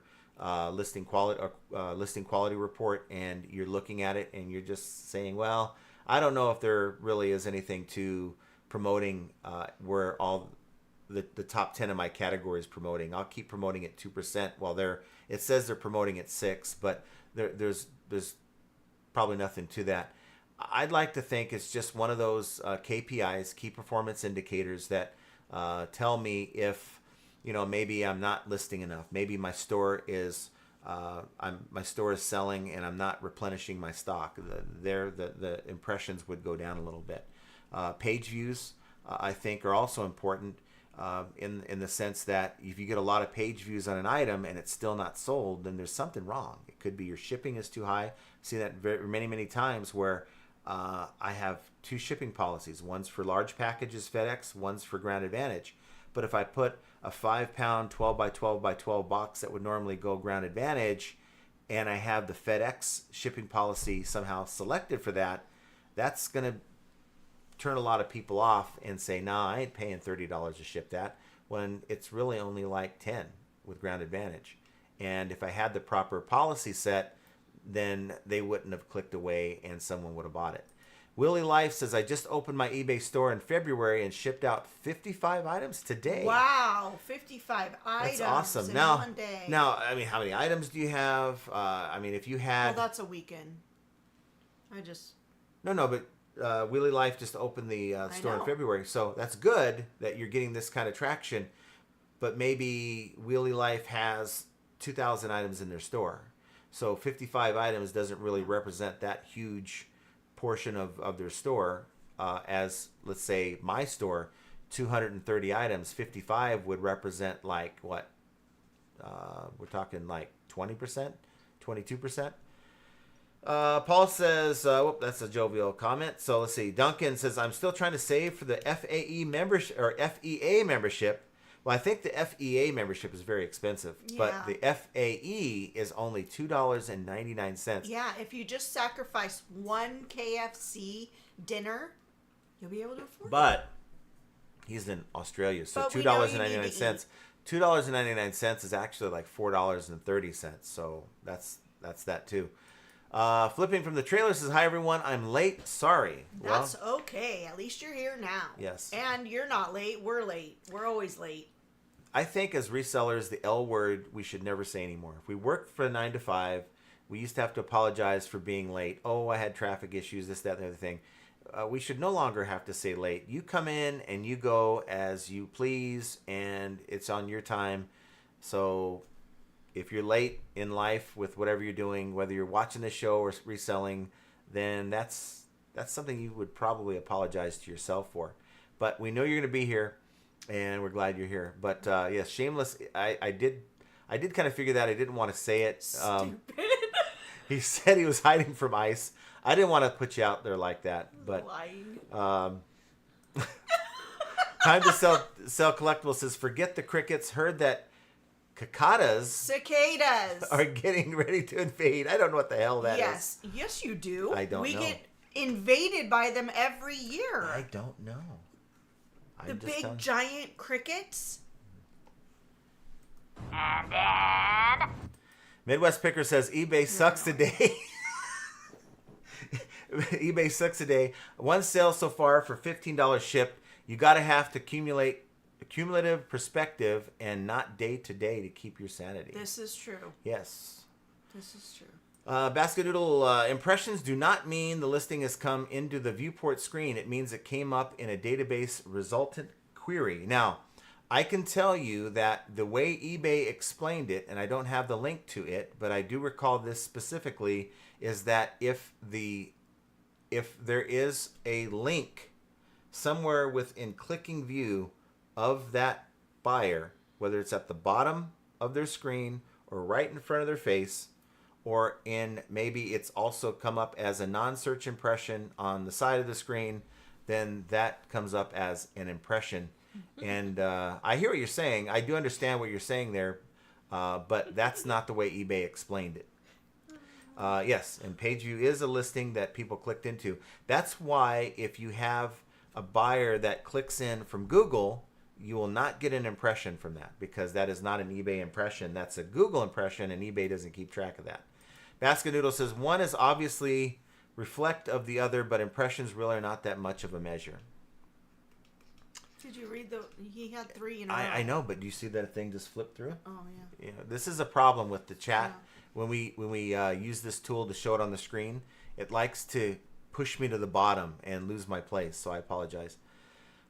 listing quality report and you're looking at it and you're just saying, well, I don't know if there really is anything to promoting where all the top 10 of my categories promoting. I'll keep promoting at 2% while it says they're promoting at 6%, but there's probably nothing to that. I'd like to think it's just one of those KPIs, key performance indicators, that tell me if, you know, maybe I'm not listing enough. Maybe my store is selling and I'm not replenishing my stock. The impressions would go down a little bit. Page views, I think, are also important in the sense that if you get a lot of page views on an item and it's still not sold, then there's something wrong. It could be your shipping is too high. I see that many times where I have 2 shipping policies. One's for large packages, FedEx, one's for Ground Advantage. But if I put a 5-pound 12 by 12 by 12 box that would normally go Ground Advantage, and I have the FedEx shipping policy somehow selected for that, that's going to turn a lot of people off and say, nah, I ain't paying $30 to ship that, when it's really only like 10 with Ground Advantage. And if I had the proper policy set, then they wouldn't have clicked away and someone would have bought it. Willie Life says, I just opened my eBay store in February and shipped out 55 items today. Wow, 55 items. That's awesome. In Now, one day. I mean, how many items do you have? I mean, if you had... Well, that's a weekend. No, but Willie Life just opened the store in February. So that's good that you're getting this kind of traction. But maybe Willie Life has 2,000 items in their store. So 55 items doesn't really represent that huge portion of their store, as, let's say, my store, 230 items, 55 would represent like what? We're talking like 20%, 22%. Paul says, that's a jovial comment. So let's see. Duncan says, I'm still trying to save for the FAE membership or FEA membership. Well, I think the FEA membership is very expensive, but the FAE is only $2.99. Yeah, if you just sacrifice one KFC dinner, you'll be able to afford it. But he's in Australia, so $2.99. $2.99 is actually like $4.30. So that's that too. Flipping from the trailer says, hi everyone, I'm late. Sorry. That's okay. At least you're here now. Yes. And you're not late. We're late. We're always late. I think as resellers, the L word we should never say anymore. If we worked for a 9 to 5, we used to have to apologize for being late. Oh, I had traffic issues, this, that, and the other thing. We should no longer have to say late. You come in and you go as you please, and it's on your time. So if you're late in life with whatever you're doing, whether you're watching the show or reselling, then that's something you would probably apologize to yourself for. But we know you're going to be here, and we're glad you're here. But yes, shameless. I did kind of figure that. I didn't want to say it. Stupid. He said he was hiding from ICE. I didn't want to put you out there like that. But Time to sell collectibles says, forget the crickets. Heard that cicadas are getting ready to invade. I don't know what the hell that is. Yes, you do. I don't know. We get invaded by them every year. I don't know. The just big telling- giant crickets. And then... Midwest Picker says eBay sucks today. eBay sucks today. One sale so far for $15 shipped. You got to have to cumulative perspective and not day to day to keep your sanity. This is true. Yes. This is true. Basket Doodle, impressions do not mean the listing has come into the viewport screen. It means it came up in a database resultant query. Now, I can tell you that the way eBay explained it, and I don't have the link to it, but I do recall this specifically, is that if there is a link somewhere within clicking view of that buyer, whether it's at the bottom of their screen or right in front of their face, or maybe it's also come up as a non-search impression on the side of the screen, then that comes up as an impression. And I hear what you're saying. I do understand what you're saying there, but that's not the way eBay explained it. Yes, and page view is a listing that people clicked into. That's why if you have a buyer that clicks in from Google, you will not get an impression from that, because that is not an eBay impression. That's a Google impression, and eBay doesn't keep track of that. Basket Noodle says, one is obviously reflect of the other, but impressions really are not that much of a measure. Did you read he had 3 in a row. I know, but do you see that thing just flip through? Oh, yeah. This is a problem with the chat. Yeah. When we use this tool to show it on the screen, it likes to push me to the bottom and lose my place, so I apologize.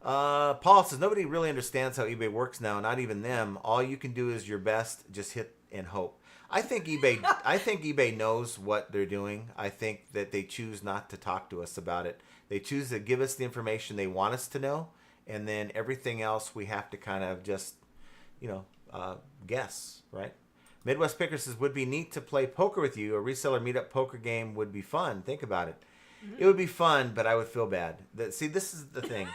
Paul says, nobody really understands how eBay works now, not even them. All you can do is your best, just hit and hope. I think eBay knows what they're doing. I think that they choose not to talk to us about it. They choose to give us the information they want us to know, and then everything else we have to kind of just, guess, right? Midwest Picker says, would be neat to play poker with you. A reseller meetup poker game would be fun. Think about it. Mm-hmm. It would be fun, but I would feel bad. See, this is the thing.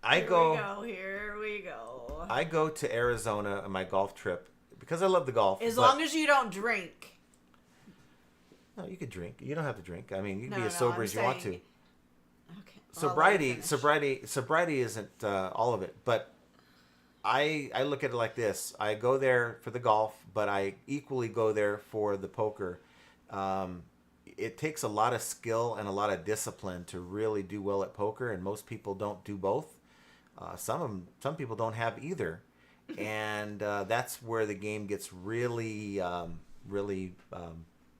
Here we go. I go to Arizona on my golf trip because I love the golf. As long as you don't drink. No, you could drink. You don't have to drink. I mean, you can be as I'm sober as you want to. saying- Okay. Sobriety isn't all of it, but I look at it like this. I go there for the golf, but I equally go there for the poker. It takes a lot of skill and a lot of discipline to really do well at poker, and most people don't do both. Some people don't have either, and that's where the game gets really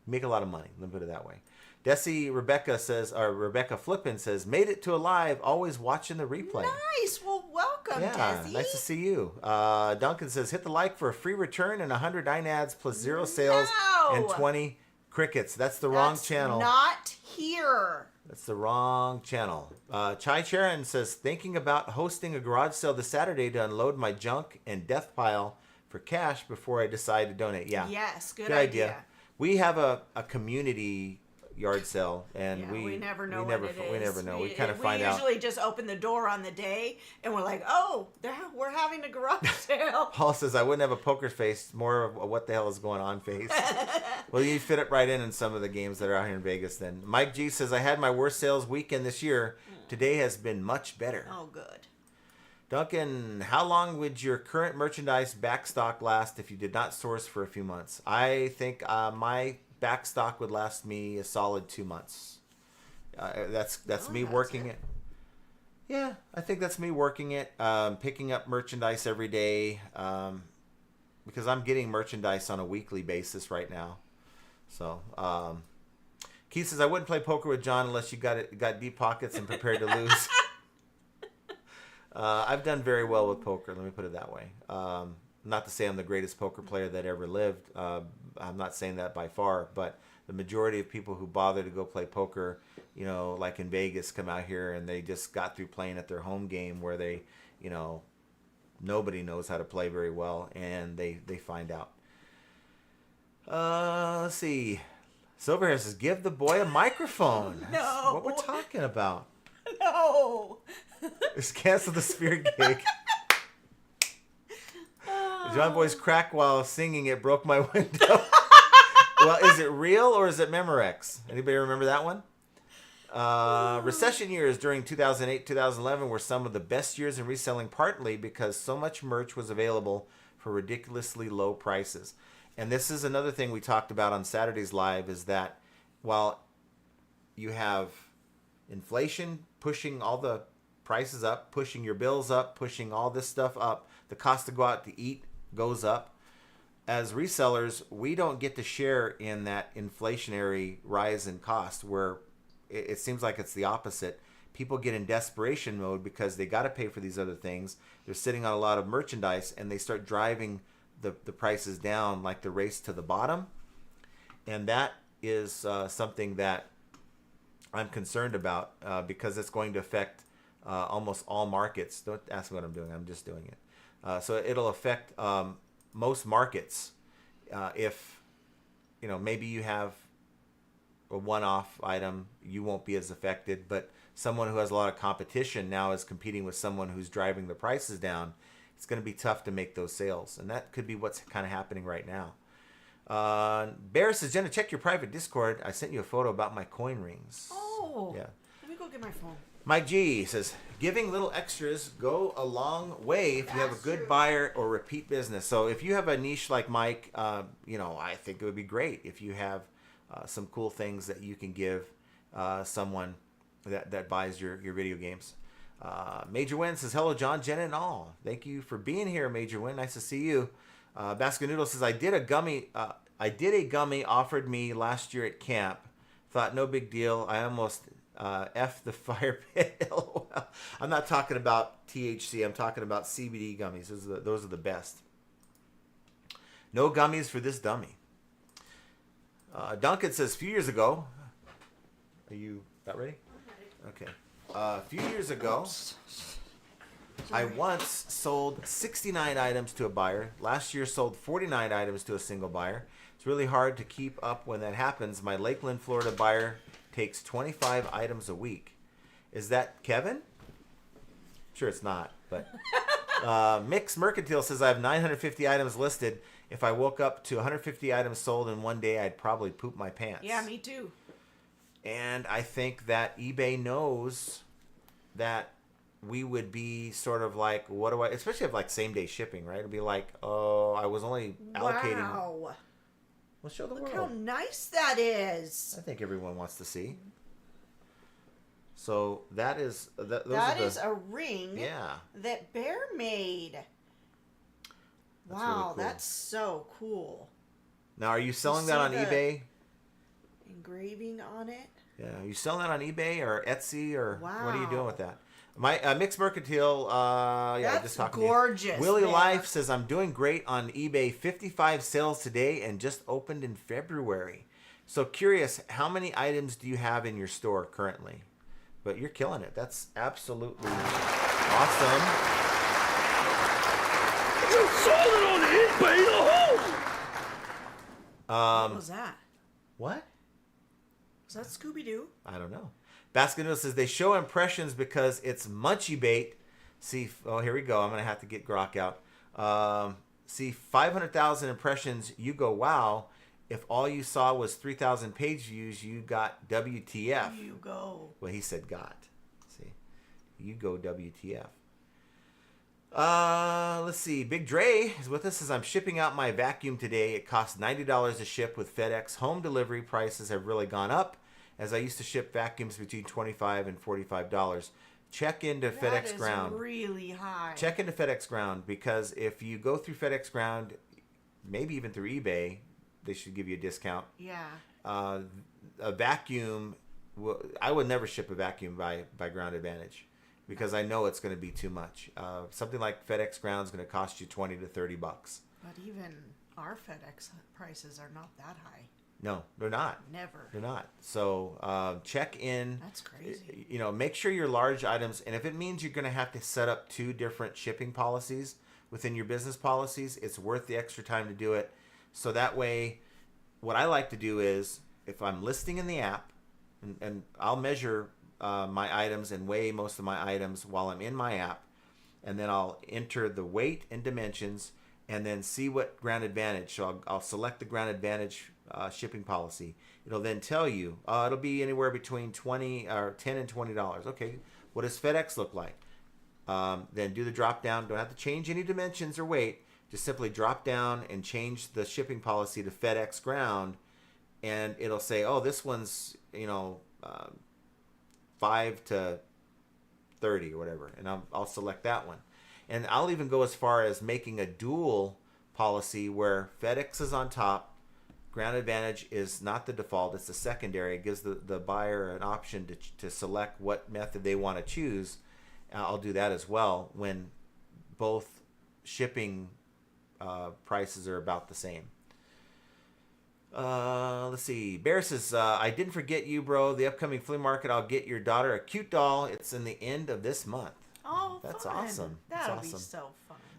make a lot of money. Let me put it that way. Rebecca Flippin says, made it to a live, always watching the replay. Nice. Well, welcome, Desi. Nice to see you. Duncan says, hit the like for a free return and 100 ads plus 0 sales and 20 crickets. That's the wrong channel. Not here. That's the wrong channel. Chai Sharon says, thinking about hosting a garage sale this Saturday to unload my junk and death pile for cash before I decide to donate. Yeah. Yes, good idea. We have a community yard sale, and we never know we when never, it is. We never know. We kind of find out. We usually just open the door on the day, and we're like, oh, we're having a garage sale. Paul says, I wouldn't have a poker face, more of a what the hell is going on face. Well, you fit it right in some of the games that are out here in Vegas then. Mike G says, I had my worst sales weekend this year. Today has been much better. Oh, good. Duncan, how long would your current merchandise backstock last if you did not source for a few months? I think my backstock would last me a solid 2 months. That's me working it. Yeah, I think that's me working it, picking up merchandise every day, because I'm getting merchandise on a weekly basis right now. So, Keith says, I wouldn't play poker with John unless you got deep pockets and prepared to lose. I've done very well with poker, let me put it that way. Not to say I'm the greatest poker player that ever lived. I'm not saying that by far, but the majority of people who bother to go play poker, like in Vegas, come out here and they just got through playing at their home game where they, nobody knows how to play very well, and they find out. Let's see. Silverhair says, give the boy a microphone. No. That's what we're talking about. No. Just cancel the spirit gig. John Boy's crack while singing it broke my window. Well, is it real or is it Memorex? Anybody remember that one? Recession years during 2008, 2011 were some of the best years in reselling, partly because so much merch was available for ridiculously low prices. And this is another thing we talked about on Saturday's Live, is that while you have inflation pushing all the prices up, pushing your bills up, pushing all this stuff up, the cost to go out to eat goes up. As resellers, we don't get to share in that inflationary rise in cost, where it seems like it's the opposite. People get in desperation mode because they got to pay for these other things. They're sitting on a lot of merchandise, and they start driving the prices down like the race to the bottom. And that is something that I'm concerned about because it's going to affect almost all markets. Don't ask me what I'm doing. I'm just doing it. So it'll affect most markets. If, maybe you have a one-off item, you won't be as affected. But someone who has a lot of competition now is competing with someone who's driving the prices down. It's going to be tough to make those sales. And that could be what's kind of happening right now. Bear says, Jenna, check your private Discord. I sent you a photo about my coin rings. Oh. Yeah. Let me go get my phone. Mike G says, giving little extras go a long way if you have a good buyer or repeat business. So if you have a niche like Mike, I think it would be great if you have some cool things that you can give someone that buys your video games. Major Win says, hello, John, Jenna, and all. Thank you for being here, Major Win. Nice to see you. Basket Noodle says, I did a gummy offered me last year at camp. Thought no big deal. I almost F the fire pit. LOL. I'm not talking about THC. I'm talking about CBD gummies. Those are the best. No gummies for this dummy. Duncan says, a few years ago. Are you about ready? Okay. A few years ago, I once sold 69 items to a buyer. Last year, sold 49 items to a single buyer. It's really hard to keep up when that happens. My Lakeland, Florida buyer takes 25 items a week. Is that Kevin? Sure it's not, but Mix Mercantile says I have 950 items listed. If I woke up to 150 items sold in one day, I'd probably poop my pants. Yeah, me too. And I think that eBay knows that we would be sort of like, what do I, especially if like same day shipping, right? It'd be like, oh, I was only allocating. Wow. Well, show the Look world. how nice that is. I think everyone wants to see. So that is That is a ring yeah. that Bear made. That's Wow, really cool. that's so cool. Now, are you selling that see on the eBay? Engraving on it. Yeah, are you selling that on eBay or Etsy or what are you doing Wow. with that? My Mixed Mercantile, That's just talking gorgeous, to you. Willie man. Life says, I'm doing great on eBay. 55 sales today and just opened in February. So curious, how many items do you have in your store currently? But you're killing it. That's absolutely awesome. You sold it on eBay, the What was that? What? Was that Scooby-Doo? I don't know. Baskin Noodle says they show impressions because it's munchie bait. See, oh, here we go. I'm going to have to get Grok out. See, 500,000 impressions. You go, wow. If all you saw was 3,000 page views, you got WTF. You go. Well, he said got. See, you go WTF. Let's see. Big Dre is with us. Says I'm shipping out my vacuum today. It costs $90 to ship with FedEx. Home delivery prices have really gone up, as I used to ship vacuums between $25 and $45. Check into FedEx Ground. That is really high. Check into FedEx Ground, because if you go through FedEx Ground, maybe even through eBay, they should give you a discount. Yeah. A vacuum, I would never ship a vacuum by Ground Advantage, because I know it's going to be too much. Something like FedEx Ground is going to cost you $20 to $30. But even our FedEx prices are not that high. No, they're not. Never. They're not. So check in. That's crazy. Make sure your large items, and if it means you're going to have to set up 2 different shipping policies within your business policies, it's worth the extra time to do it. So that way, what I like to do is, if I'm listing in the app, and I'll measure my items and weigh most of my items while I'm in my app, and then I'll enter the weight and dimensions, and then see what Ground Advantage. So I'll select the Ground Advantage shipping policy. It'll then tell you it'll be anywhere between $10 and $20. Okay, what does FedEx look like? Then do the drop down. Don't have to change any dimensions or weight. Just simply drop down and change the shipping policy to FedEx Ground, and it'll say, oh, this one's 5 to 30 or whatever, and I'll select that one. And I'll even go as far as making a dual policy where FedEx is on top. Ground Advantage is not the default, it's the secondary. It gives the buyer an option to select what method they want to choose. I'll do that as well when both shipping prices are about the same. Let's see. Bear says, I didn't forget you, bro. The upcoming flea market, I'll get your daughter a cute doll. It's in the end of this month. Oh, that's fun. awesome. That'll That's be awesome. so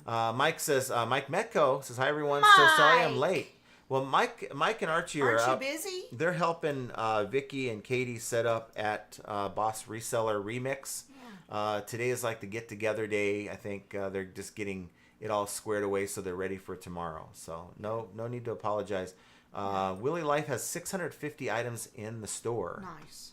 fun. Mike says, Mike Metco says, hi everyone. So sorry I'm late. Well, Mike and Archie Aren't are you busy? They're helping Vicky and Katie set up at Boss Reseller Remix. Yeah. Today is like the get together day. I think they're just getting it all squared away so they're ready for tomorrow. So no need to apologize. Willie Life has 650 items in the store. Nice.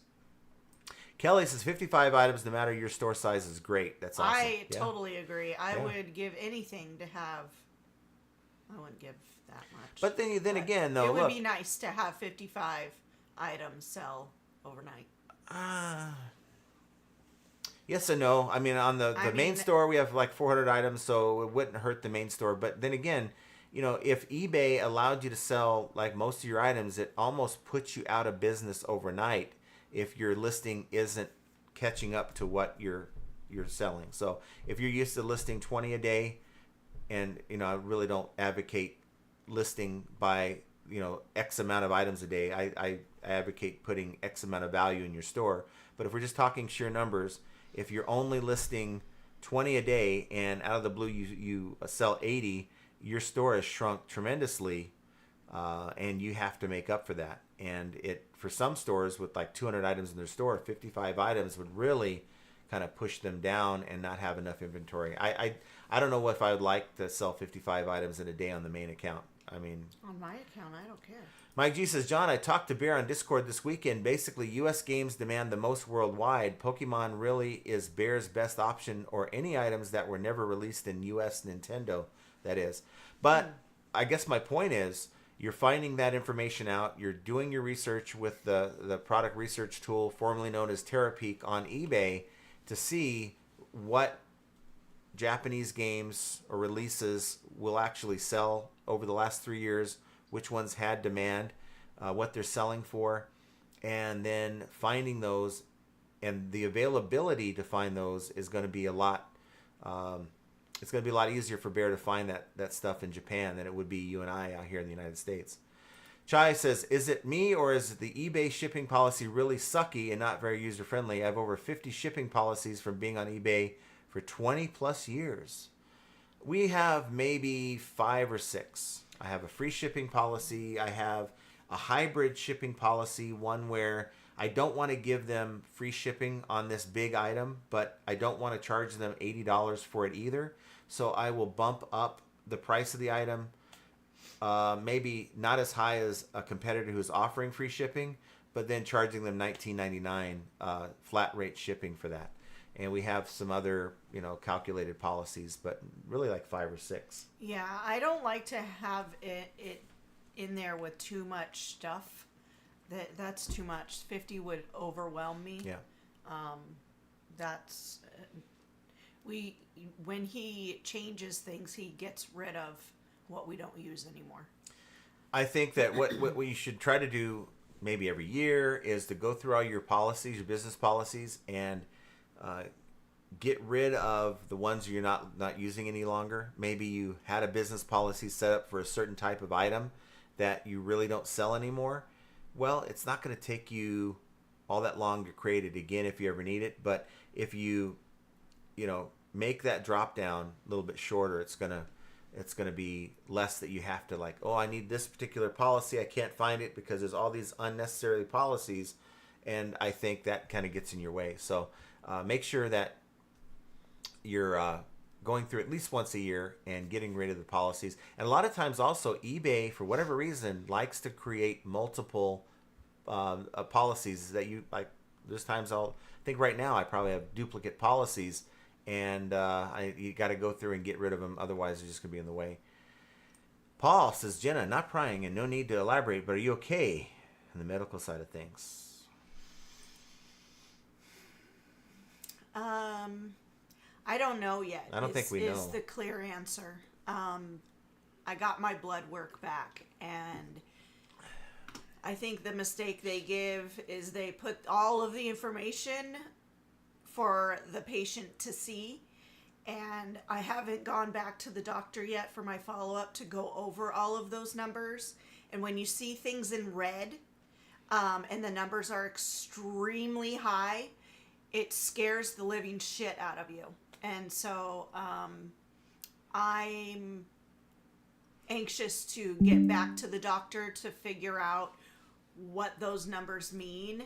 Kelly says 55 items, no matter your store size, is great. That's awesome. I totally agree. I would give anything to have. I wouldn't give that much. But then again, though, it would look, be nice to have 55 items sell overnight. Yes and no. I mean, on the main store, we have like 400 items, so it wouldn't hurt the main store. But then again, if eBay allowed you to sell like most of your items, it almost puts you out of business overnight if your listing isn't catching up to what you're selling. So if you're used to listing 20 a day, and I really don't advocate listing by X amount of items a day. I advocate putting X amount of value in your store. But if we're just talking sheer numbers, if you're only listing 20 a day and out of the blue you sell 80, your store has shrunk tremendously, and you have to make up for that. And for some stores with like 200 items in their store, 55 items would really kind of push them down and not have enough inventory. I don't know if I would like to sell 55 items in a day on the main account. I mean, on my account, I don't care. Mike G says, John, I talked to Bear on Discord this weekend. Basically, U.S. games demand the most worldwide. Pokemon really is Bear's best option, or any items that were never released in U.S. Nintendo, that is. But I guess my point is, you're finding that information out. You're doing your research with the product research tool, formerly known as TerraPeak, on eBay to see what Japanese games or releases will actually sell over the last 3 years, which ones had demand, what they're selling for, and then finding those, and the availability to find those is going to be a lot. It's going to be a lot easier for Bear to find that stuff in Japan than it would be you and I out here in the United States. Chai says, is it me or is the eBay shipping policy really sucky and not very user friendly? I have over 50 shipping policies from being on eBay for 20 plus years. We have maybe 5 or 6. I have a free shipping policy. I have a hybrid shipping policy, one where I don't want to give them free shipping on this big item, but I don't want to charge them $80 for it either. So I will bump up the price of the item, maybe not as high as a competitor who's offering free shipping, but then charging them $19.99 flat rate shipping for that. And we have some other, calculated policies, but really like 5 or 6. Yeah, I don't like to have it in there with too much stuff. That's too much. 50 would overwhelm me. Yeah. That's when he changes things, he gets rid of what we don't use anymore. I think that what you should try to do maybe every year is to go through all your policies, your business policies, and get rid of the ones you're not using any longer. Maybe you had a business policy set up for a certain type of item that you really don't sell anymore. Well, it's not going to take you all that long to create it again if you ever need it. But if you make that drop down a little bit shorter, it's gonna be less that you have to I need this particular policy. I can't find it because there's all these unnecessary policies, and I think that kind of gets in your way. So make sure that your going through at least once a year and getting rid of the policies. And a lot of times also eBay, for whatever reason, likes to create multiple policies that you like. There's times I think right now I probably have duplicate policies, and you got to go through and get rid of them. Otherwise, they're just going to be in the way. Paul says, Jenna, not prying and no need to elaborate, but are you okay in the medical side of things? I don't know yet. I don't think we know. Is the clear answer. I got my blood work back, and I think the mistake they give is they put all of the information for the patient to see, and I haven't gone back to the doctor yet for my follow-up to go over all of those numbers. And when you see things in red, and the numbers are extremely high, it scares the living shit out of you. And so I'm anxious to get back to the doctor to figure out what those numbers mean.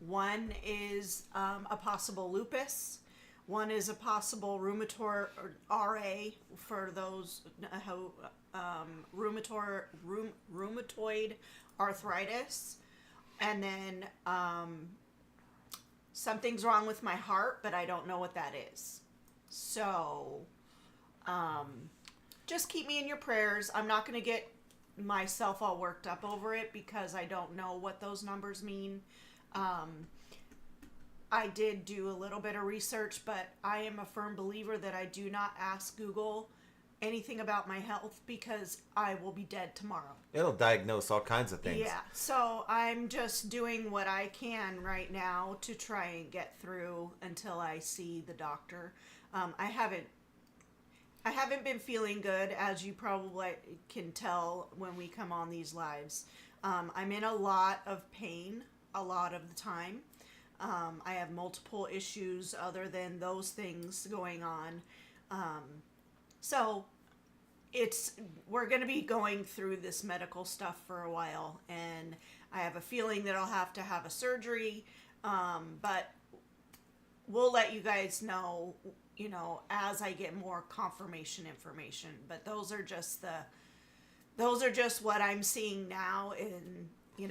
One is a possible lupus. One is a possible rheumatoid RA for those rheumatoid arthritis. And then something's wrong with my heart, but I don't know what that is. So just keep me in your prayers. I'm not going to get myself all worked up over it because I don't know what those numbers mean. I did do a little bit of research, but I am a firm believer that I do not ask Google anything about my health because I will be dead tomorrow. It'll diagnose all kinds of things. Yeah, so I'm just doing what I can right now to try and get through until I see the doctor. I haven't been feeling good, as you probably can tell when we come on these lives. I'm in a lot of pain a lot of the time. I have multiple issues other than those things going on. So we're going to be going through this medical stuff for a while, and I have a feeling that I'll have to have a surgery. But we'll let you guys know, as I get more confirmation information. But those are just what I'm seeing now. And,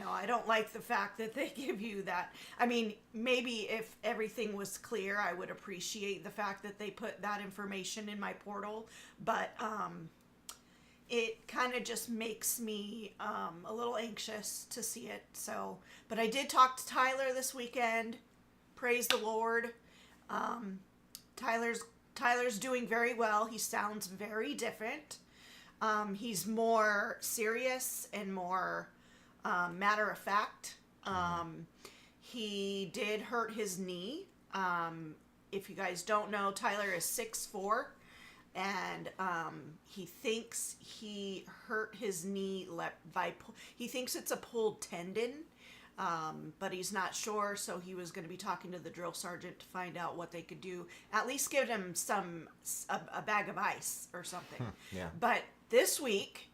I don't like the fact that they give you that. I mean, maybe if everything was clear, I would appreciate the fact that they put that information in my portal. But it kind of just makes me a little anxious to see it. So, but I did talk to Tyler this weekend. Praise the Lord. Tyler's doing very well. He sounds very different. He's more serious and more matter of fact. He did hurt his knee. If you guys don't know, Tyler is 6'4", and he thinks he hurt his knee he thinks it's a pulled tendon. But he's not sure, so he was going to be talking to the drill sergeant to find out what they could do. At least give him a bag of ice or something. Yeah. But this week,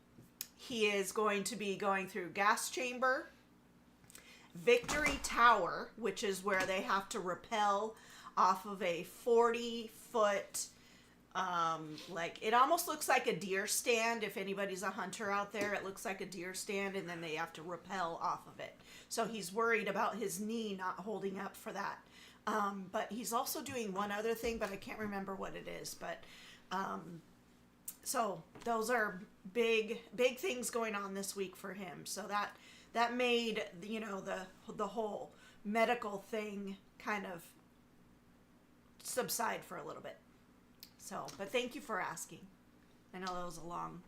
he is going to be going through gas chamber, Victory Tower, which is where they have to rappel off of a 40-foot, it almost looks like a deer stand. If anybody's a hunter out there, it looks like a deer stand, and then they have to rappel off of it. So he's worried about his knee not holding up for that. But he's also doing one other thing, but I can't remember what it is. But so those are big things going on this week for him. So that made the whole medical thing kind of subside for a little bit. So, but thank you for asking. I know that was a long.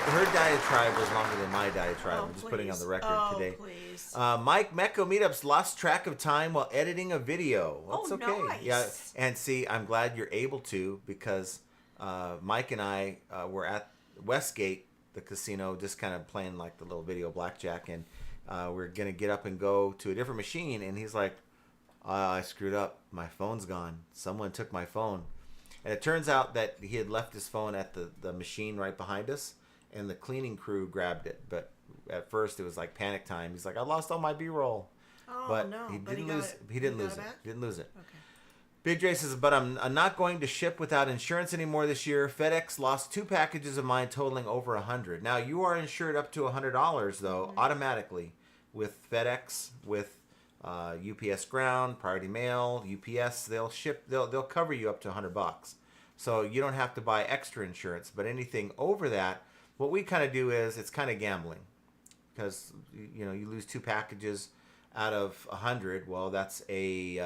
Her diatribe was longer than my diatribe. I'm just putting on the record today. Please. Mike Mecco Meetups lost track of time while editing a video. That's okay. Nice. Yeah, and see, I'm glad you're able to, because Mike and I were at Westgate, the casino, just kind of playing like the little video blackjack, and we're gonna get up and go to a different machine, and he's like, I screwed up. My phone's gone. Someone took my phone. And it turns out that he had left his phone at the machine right behind us, and the cleaning crew grabbed it. But at first it was like panic time. He's like, I lost all my B-roll. Oh, but no. he But didn't he got lose. it- He didn't he got lose it it. back? He didn't lose it. Okay. Big Dre says, but I'm not going to ship without insurance anymore this year. FedEx lost 2 packages of mine totaling over $100. Now you are insured up to $100 though, automatically with FedEx, with UPS Ground, Priority Mail, UPS. They'll cover you up to $100. So you don't have to buy extra insurance. But anything over that, what we kind of do is it's kind of gambling, because you lose 2 packages out of 100. Well, that's a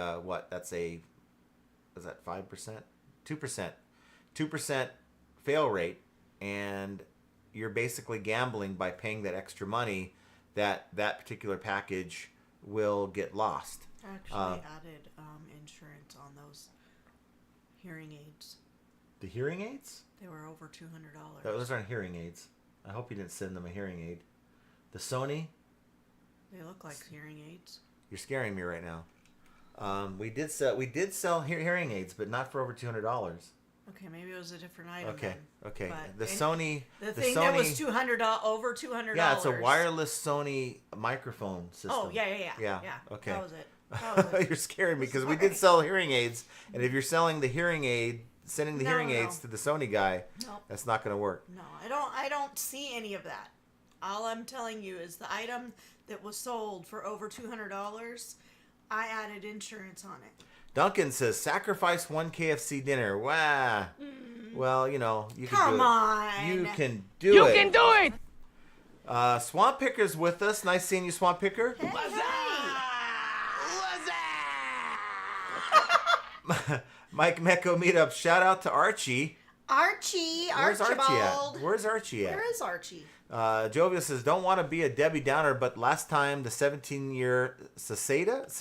is that 5%? 2%. 2% fail rate, and you're basically gambling by paying that extra money that particular package will get lost. I actually added insurance on those hearing aids. The hearing aids? They were over $200. Those aren't hearing aids. I hope you didn't send them a hearing aid. The Sony? They look like hearing aids. You're scaring me right now. We did sell hearing aids, but not for over $200. Okay, maybe it was a different item. Okay, then. okay. But The Sony. The thing that was over $200. Yeah, it's a wireless Sony microphone system. Oh yeah. Okay. That was it. You're scaring me because we Sorry. did sell hearing aids, and if you're selling the hearing aid, sending the No, hearing no. aids to the Sony guy, Nope. that's not going to work. No, I don't see any of that. All I'm telling you is the item that was sold for over $200, I added insurance on it. Duncan says, sacrifice 1 KFC dinner. Wow. Well, you can Come do it. on. You can do it. You can do it! Swamp Picker's with us. Nice seeing you, Swamp Picker. Hey, Mike Mecco meetup. Shout out to Archie. Archie, Where's Archie Archibald. at? Where's Archie at? Where is Archie? Jovial says, don't want to be a Debbie Downer, but last time the 17-year Sedata? It's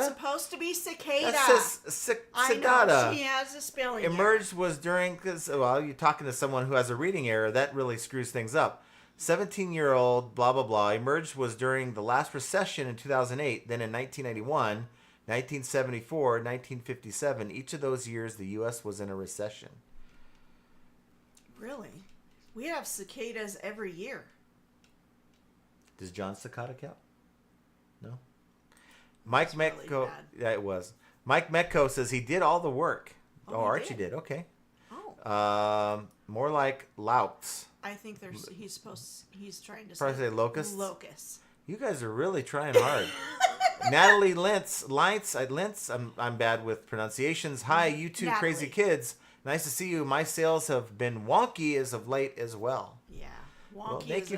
supposed to be cicada. That says I know, Sedata. she has a spelling Emerged was during, because, well, you're talking to someone who has a reading error. That really screws things up. 17-year-old, blah, blah, blah. Emerged was during the last recession in 2008. Then in 1991, 1974, 1957. Each of those years, the U.S. was in a recession. Really? We have cicadas every year. Does John Cicada count? No. Mike really Metco. bad. Yeah, it was. Mike Metco says he did all the work. Oh, Oh, he Archie did? did. Okay. Oh. More like louts. I think he's trying to Probably say locusts? Locust. You guys are really trying hard. Natalie Lintz, I'm bad with pronunciations. Hi, you two crazy Natalie. kids. Nice to see you. My sales have been wonky as of late as well. Yeah. Wonky Well, thank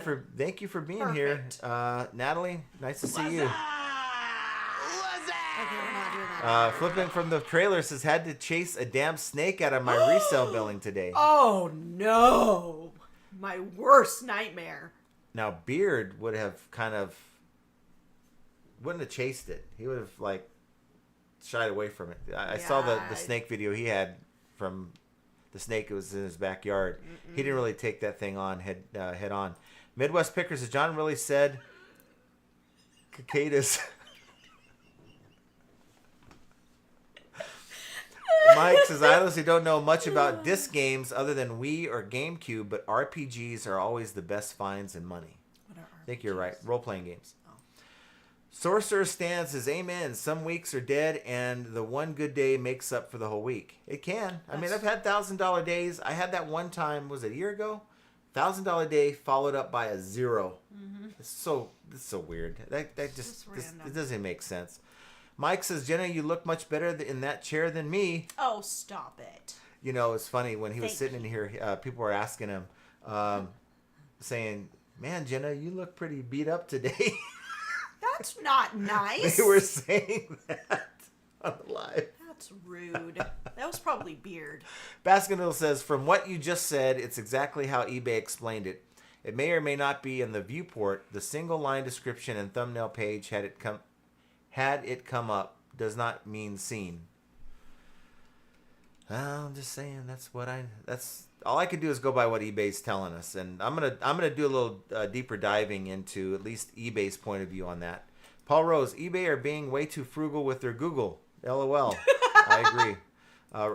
you for being Perfect. here, Natalie. Nice to see you. Okay, we're not doing that. Flipping from the trailer says had to chase a damn snake out of my resale billing today. Oh no! My worst nightmare. Now Beard would have wouldn't have chased it. He would have shied away from it. I saw the snake video he had from the snake. It was in his backyard. He didn't really take that thing on head on. Midwest Pickers, as John really said, cicadas. Mike says, I honestly don't know much about disc games other than Wii or GameCube, but RPGs are always the best finds in money. What are I think you're right. Role-playing games. Oh. Sorcerer Stan says, amen. Some weeks are dead, and the one good day makes up for the whole week. It can. I mean, I've had $1,000 days. I had that one time, was it a year ago? $1,000 day followed up by a 0. Mm-hmm. It's so weird. That just it doesn't make sense. Mike says, Jenna, you look much better in that chair than me. Oh, stop it. It's funny when he was sitting in here, people were asking him, saying, man, Jenna, you look pretty beat up today. That's not nice. They were saying that on the live. That's rude. That was probably Beard. Baskinville says, from what you just said, it's exactly how eBay explained it. It may or may not be in the viewport. The single line description and thumbnail page had it come up does not mean seen. I'm just saying that's all I could do is go by what eBay's telling us, and I'm gonna do a little deeper diving into at least eBay's point of view on that. Paul Rose, eBay are being way too frugal with their Google. LOL. I agree.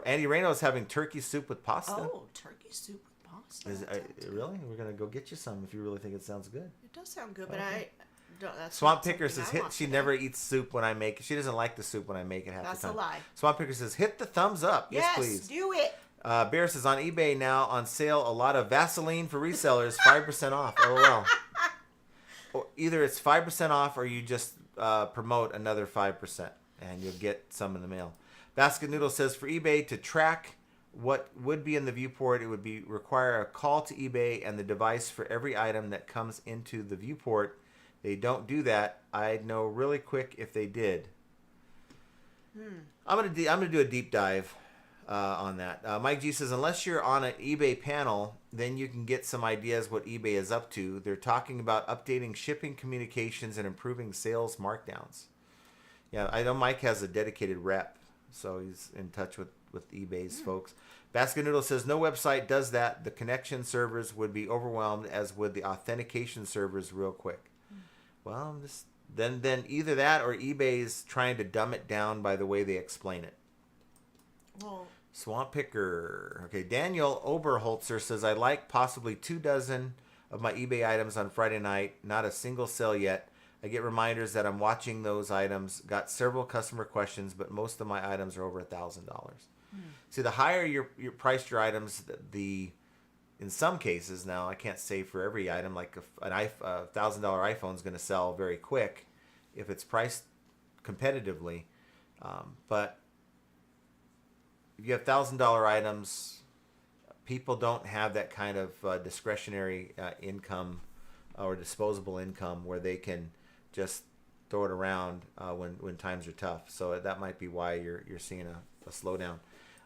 Andy Reno is having turkey soup with pasta. Oh, turkey soup with pasta. Really? We're gonna go get you some if you really think it sounds good. It does sound good, but Okay. That's Swamp not Picker something says, I want she today. never eats soup when I make it. She doesn't like the soup when I make it half That's the a time. lie. Swamp Picker says, hit the thumbs up. Yes, please. Do it. Bear says, on eBay now on sale, a lot of Vaseline for resellers, 5% off. LOL. Or either it's 5% off or you just promote another 5% and you'll get some in the mail. Basket Noodle says, for eBay to track what would be in the viewport, it would require a call to eBay and the device for every item that comes into the viewport. They don't do that. I'd know really quick if they did. I'm gonna do a deep dive on that. Mike G says, unless you're on an eBay panel, then you can get some ideas what eBay is up to. They're talking about updating shipping communications and improving sales markdowns. Yeah, I know Mike has a dedicated rep, so he's in touch with eBay's folks. Basket Noodle says, no website does that. The connection servers would be overwhelmed, as would the authentication servers real quick. Well, then either that or eBay's trying to dumb it down by the way they explain it. Well, Swamp Picker. Okay, Daniel Oberholzer says, I like possibly 24 of my eBay items on Friday night. Not a single sale yet. I get reminders that I'm watching those items. Got several customer questions, but most of my items are over $1,000. See, the higher you price your items, in some cases, now I can't say for every item, like a $1,000 iPhone is going to sell very quick if it's priced competitively. But if you have $1,000 items, people don't have that kind of discretionary income or disposable income where they can just throw it around when times are tough. So that might be why you're seeing a slowdown.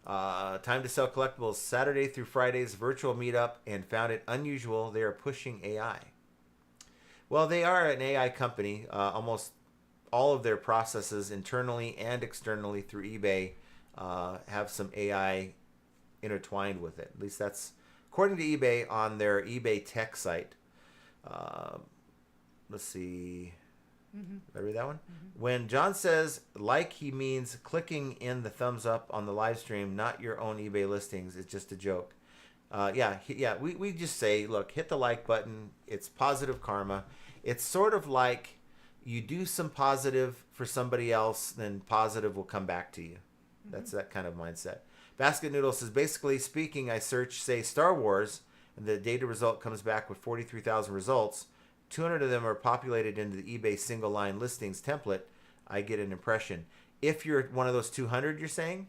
Time to Sell Collectibles, Saturday through Friday's virtual meetup, and found it unusual they are pushing AI. Well, they are an AI company. Almost all of their processes internally and externally through eBay have some AI intertwined with it. At least that's according to eBay on their eBay tech site. Let's see. Did I read that one? When John says like, he means clicking in the thumbs up on the live stream, not your own eBay listings. It's just a joke. We just say, look, hit the like button. It's positive karma. It's sort of like you do some positive for somebody else, then positive will come back to you. That's that kind of mindset. Basket Noodle says, basically speaking, I search, say, Star Wars, and the data result comes back with 43,000 results. 200 of them are populated into the eBay single line listings template. I get an impression. If you're one of those 200, you're saying?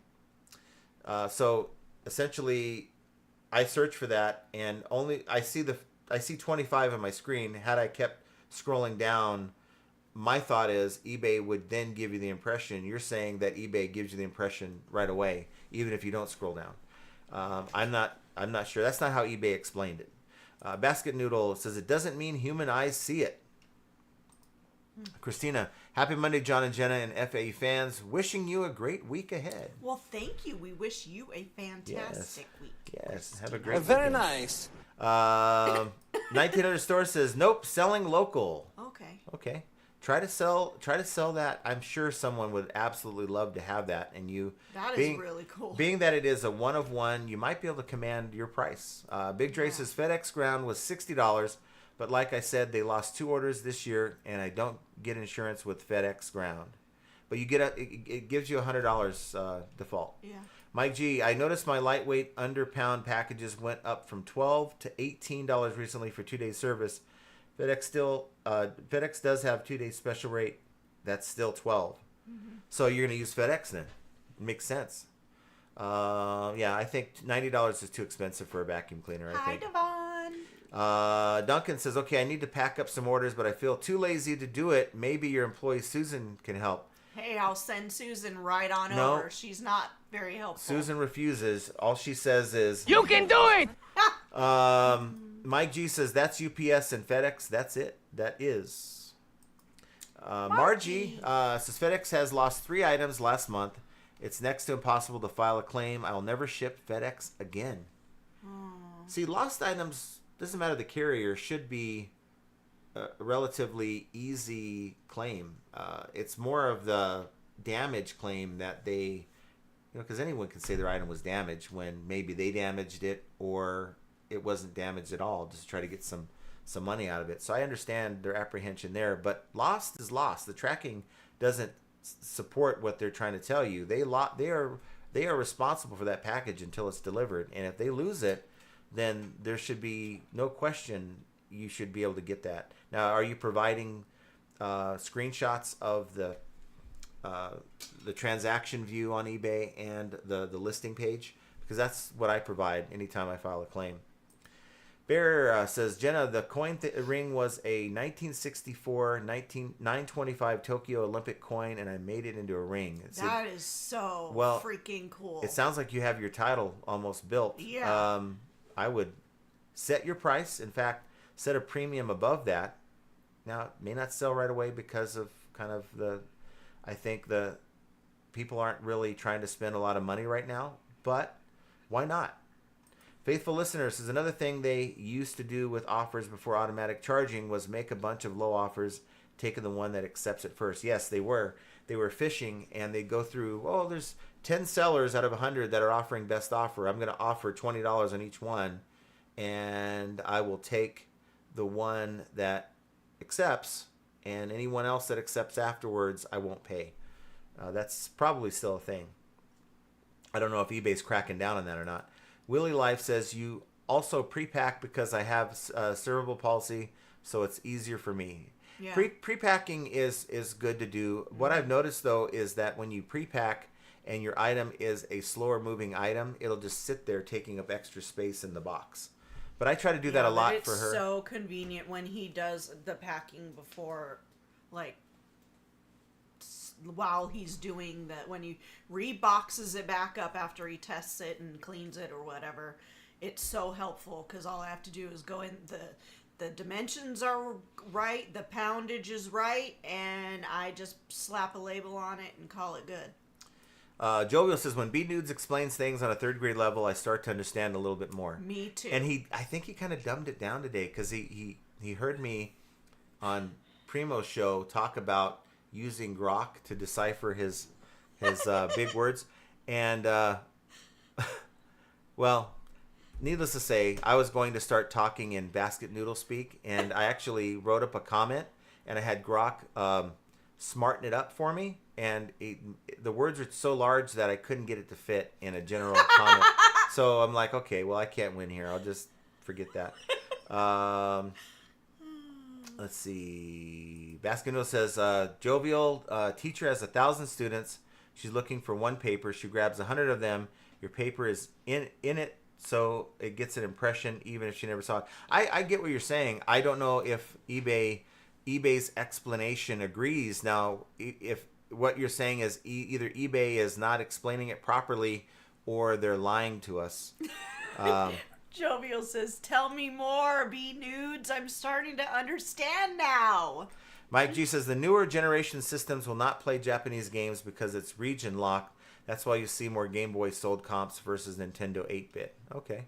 So essentially, I search for that, and I see 25 on my screen. Had I kept scrolling down, my thought is eBay would then give you the impression. You're saying that eBay gives you the impression right away, even if you don't scroll down. I'm not sure. That's not how eBay explained it. Basket Noodle says, it doesn't mean human eyes see it. Christina, happy Monday, John and Jenna and FAE fans. Wishing you a great week ahead. well, thank you. We wish you a fantastic week. Yes, have a great week. Very nice. 1900 Store says, nope, selling local. Okay. Try to sell that. I'm sure someone would absolutely love to have that. And That is really cool. Being that it is a one of one, you might be able to command your price. Big Dre says FedEx Ground was $60, but like I said, they lost 2 orders this year, and I don't get insurance with FedEx Ground. But you get it gives you $100 default. Yeah. Mike G, I noticed my lightweight under-pound packages went up from $12 to $18 recently for 2-day service. FedEx does have 2-day special rate. That's still $12. So you're going to use FedEx then. Makes sense. I think $90 is too expensive for a vacuum cleaner. Hi, Devon. Duncan says, okay, I need to pack up some orders, but I feel too lazy to do it. Maybe your employee Susan can help. Hey, I'll send Susan right on No. over. She's not very helpful. Susan refuses. All she says is, You can do it! Mike G says, that's UPS and FedEx. That's it. That is. Margie says, FedEx has lost 3 items last month. It's next to impossible to file a claim. I'll never ship FedEx again. See, lost items, doesn't matter the carrier, should be a relatively easy claim. It's more of the damage claim that they, because anyone can say their item was damaged when maybe they damaged it or it wasn't damaged at all, just to try to get some some money out of it. So I understand their apprehension there, but lost is lost. The tracking doesn't support what they're trying to tell you. They are responsible for that package until it's delivered, and if they lose it, then there should be no question you should be able to get that. Now, are you providing screenshots of the transaction view on eBay and the listing page? Because that's what I provide anytime I file a claim. Bear says, Jenna, the coin ring was a 1964 925 Tokyo Olympic coin, and I made it into a ring. That is so freaking cool. It sounds like you have your title almost built. Yeah. I would set your price. In fact, set a premium above that. Now, it may not sell right away because of kind of I think the people aren't really trying to spend a lot of money right now, but why not? Faithful listeners, is another thing they used to do with offers before automatic charging was make a bunch of low offers, taking the one that accepts it first. Yes, they were. They were fishing, and they go through, there's 10 sellers out of 100 that are offering best offer. I'm going to offer $20 on each one, and I will take the one that accepts, and anyone else that accepts afterwards, I won't pay. That's probably still a thing. I don't know if eBay's cracking down on that or not. Willie Life says, you also pre-pack because I have cerebral palsy, so it's easier for me. Yeah. Pre-packing is good to do. What I've noticed, though, is that when you pre-pack and your item is a slower moving item, it'll just sit there taking up extra space in the box. But I try to do that a lot for her. It's so convenient when he does the packing before, like, while he's doing that, when he reboxes it back up after he tests it and cleans it or whatever. It's so helpful because all I have to do is go in, the dimensions are right, the poundage is right, and I just slap a label on it and call it good. Jovial says, when B-Nudes explains things on a third grade level, I start to understand a little bit more. Me too. And I think he kind of dumbed it down today because he heard me on Primo's show talk about using Grok to decipher his big words. And, well, needless to say, I was going to start talking in basket noodle speak, and I actually wrote up a comment, and I had Grok smarten it up for me, and the words are so large that I couldn't get it to fit in a general comment. So I'm like, okay, well, I can't win here. I'll just forget that. Let's see. Baskin says, Jovial teacher has 1,000 students. She's looking for one paper. She grabs 100 of them. Your paper is in it, so it gets an impression even if she never saw it. I get what you're saying. I don't know if eBay's explanation agrees. Now, if what you're saying is either eBay is not explaining it properly or they're lying to us. Jovial says, tell me more, B-Nudes. I'm starting to understand now. Mike G says, the newer generation systems will not play Japanese games because it's region locked. That's why you see more Game Boy sold comps versus Nintendo 8-bit. Okay.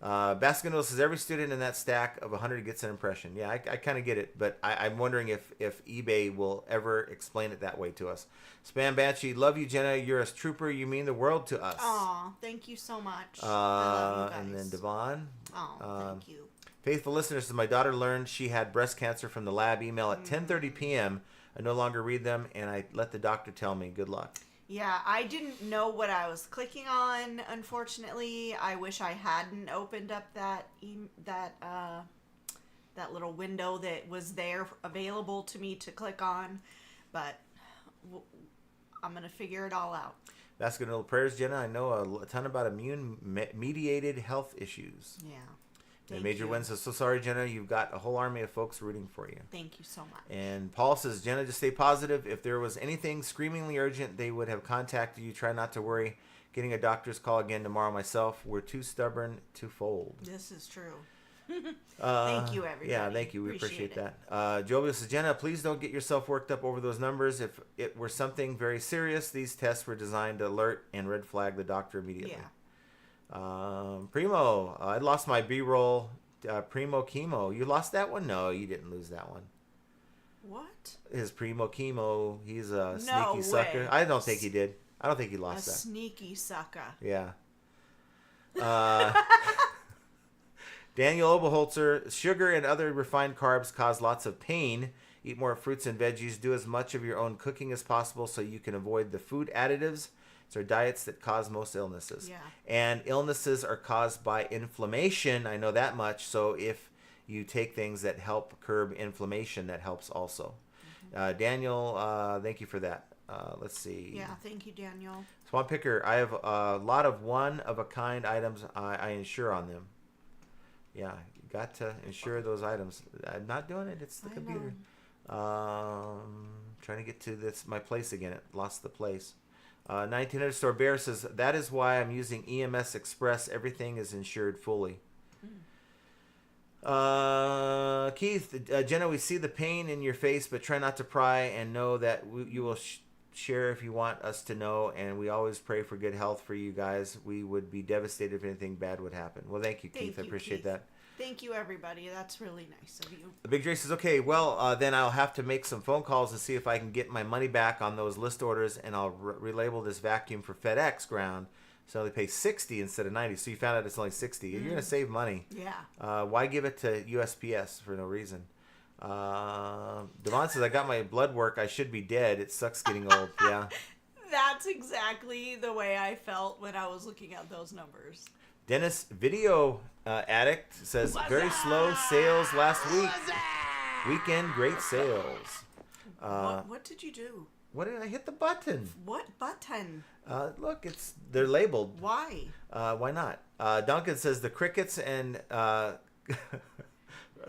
Baskin says, every student in that stack of 100 gets an impression. Yeah, I kind of get it, but I'm wondering if eBay will ever explain it that way to us. Spam Banshee, love you, Jenna. You're a trooper. You mean the world to us. Aw, thank you so much. I love you guys. And then Devon. Oh, thank you. Faithful listeners, my daughter learned she had breast cancer from the lab email at 10:30 p.m. I no longer read them, and I let the doctor tell me. Good luck. Yeah, I didn't know what I was clicking on, unfortunately. I wish I hadn't opened up that little window that was there available to me to click on, but I'm going to figure it all out. Basket of prayers, Jenna. I know a ton about immune-mediated health issues. Yeah. And Major Wen says, so sorry, Jenna. You've got a whole army of folks rooting for you. Thank you so much. And Paul says, Jenna, just stay positive. If there was anything screamingly urgent, they would have contacted you. Try not to worry. Getting a doctor's call again tomorrow myself. We're too stubborn to fold. This is true. Thank you, everybody. Yeah, thank you. We appreciate that. Jovial says, Jenna, please don't get yourself worked up over those numbers. If it were something very serious, these tests were designed to alert and red flag the doctor immediately. Yeah. Primo, I lost my B-roll Primo Chemo. You lost that one? No, you didn't lose that one. What? His Primo Chemo, he's a No sneaky sucker. way. I don't think he did. I don't think he lost A that. sneaky sucker. Yeah. Daniel Oberholzer, sugar and other refined carbs cause lots of pain. Eat more fruits and veggies. Do as much of your own cooking as possible so you can avoid the food additives. These are diets that cause most illnesses. Yeah. And illnesses are caused by inflammation. I know that much. So if you take things that help curb inflammation, that helps also. Daniel, thank you for that. Let's see. Yeah, thank you, Daniel. Swamp Picker, I have a lot of one-of-a-kind items. I insure on them. Yeah, you got to insure those items. I'm not doing it. It's the computer. Trying to get to my place again. It lost the place. 1900 Store Bear says, that is why I'm using EMS Express. Everything is insured fully. Keith, Jenna, we see the pain in your face, but try not to pry and know that you will share if you want us to know, and we always pray for good health for you guys. We would be devastated if anything bad would happen. Well, thank you, Keith. I appreciate that. Thank you, everybody. That's really nice of you. The Big Dre says, okay, well, then I'll have to make some phone calls and see if I can get my money back on those list orders, and I'll relabel this vacuum for FedEx ground. So they pay $60 instead of $90. So you found out it's only $60. You're going to save money. Yeah. Why give it to USPS for no reason? Devon says, I got my blood work. I should be dead. It sucks getting old. Yeah. That's exactly the way I felt when I was looking at those numbers. Dennis, video addict, says, very slow sales last week. Weekend, great sales. What did you do? What did I hit the button? What button? Look, they're labeled. Why? Why not? Duncan says the crickets and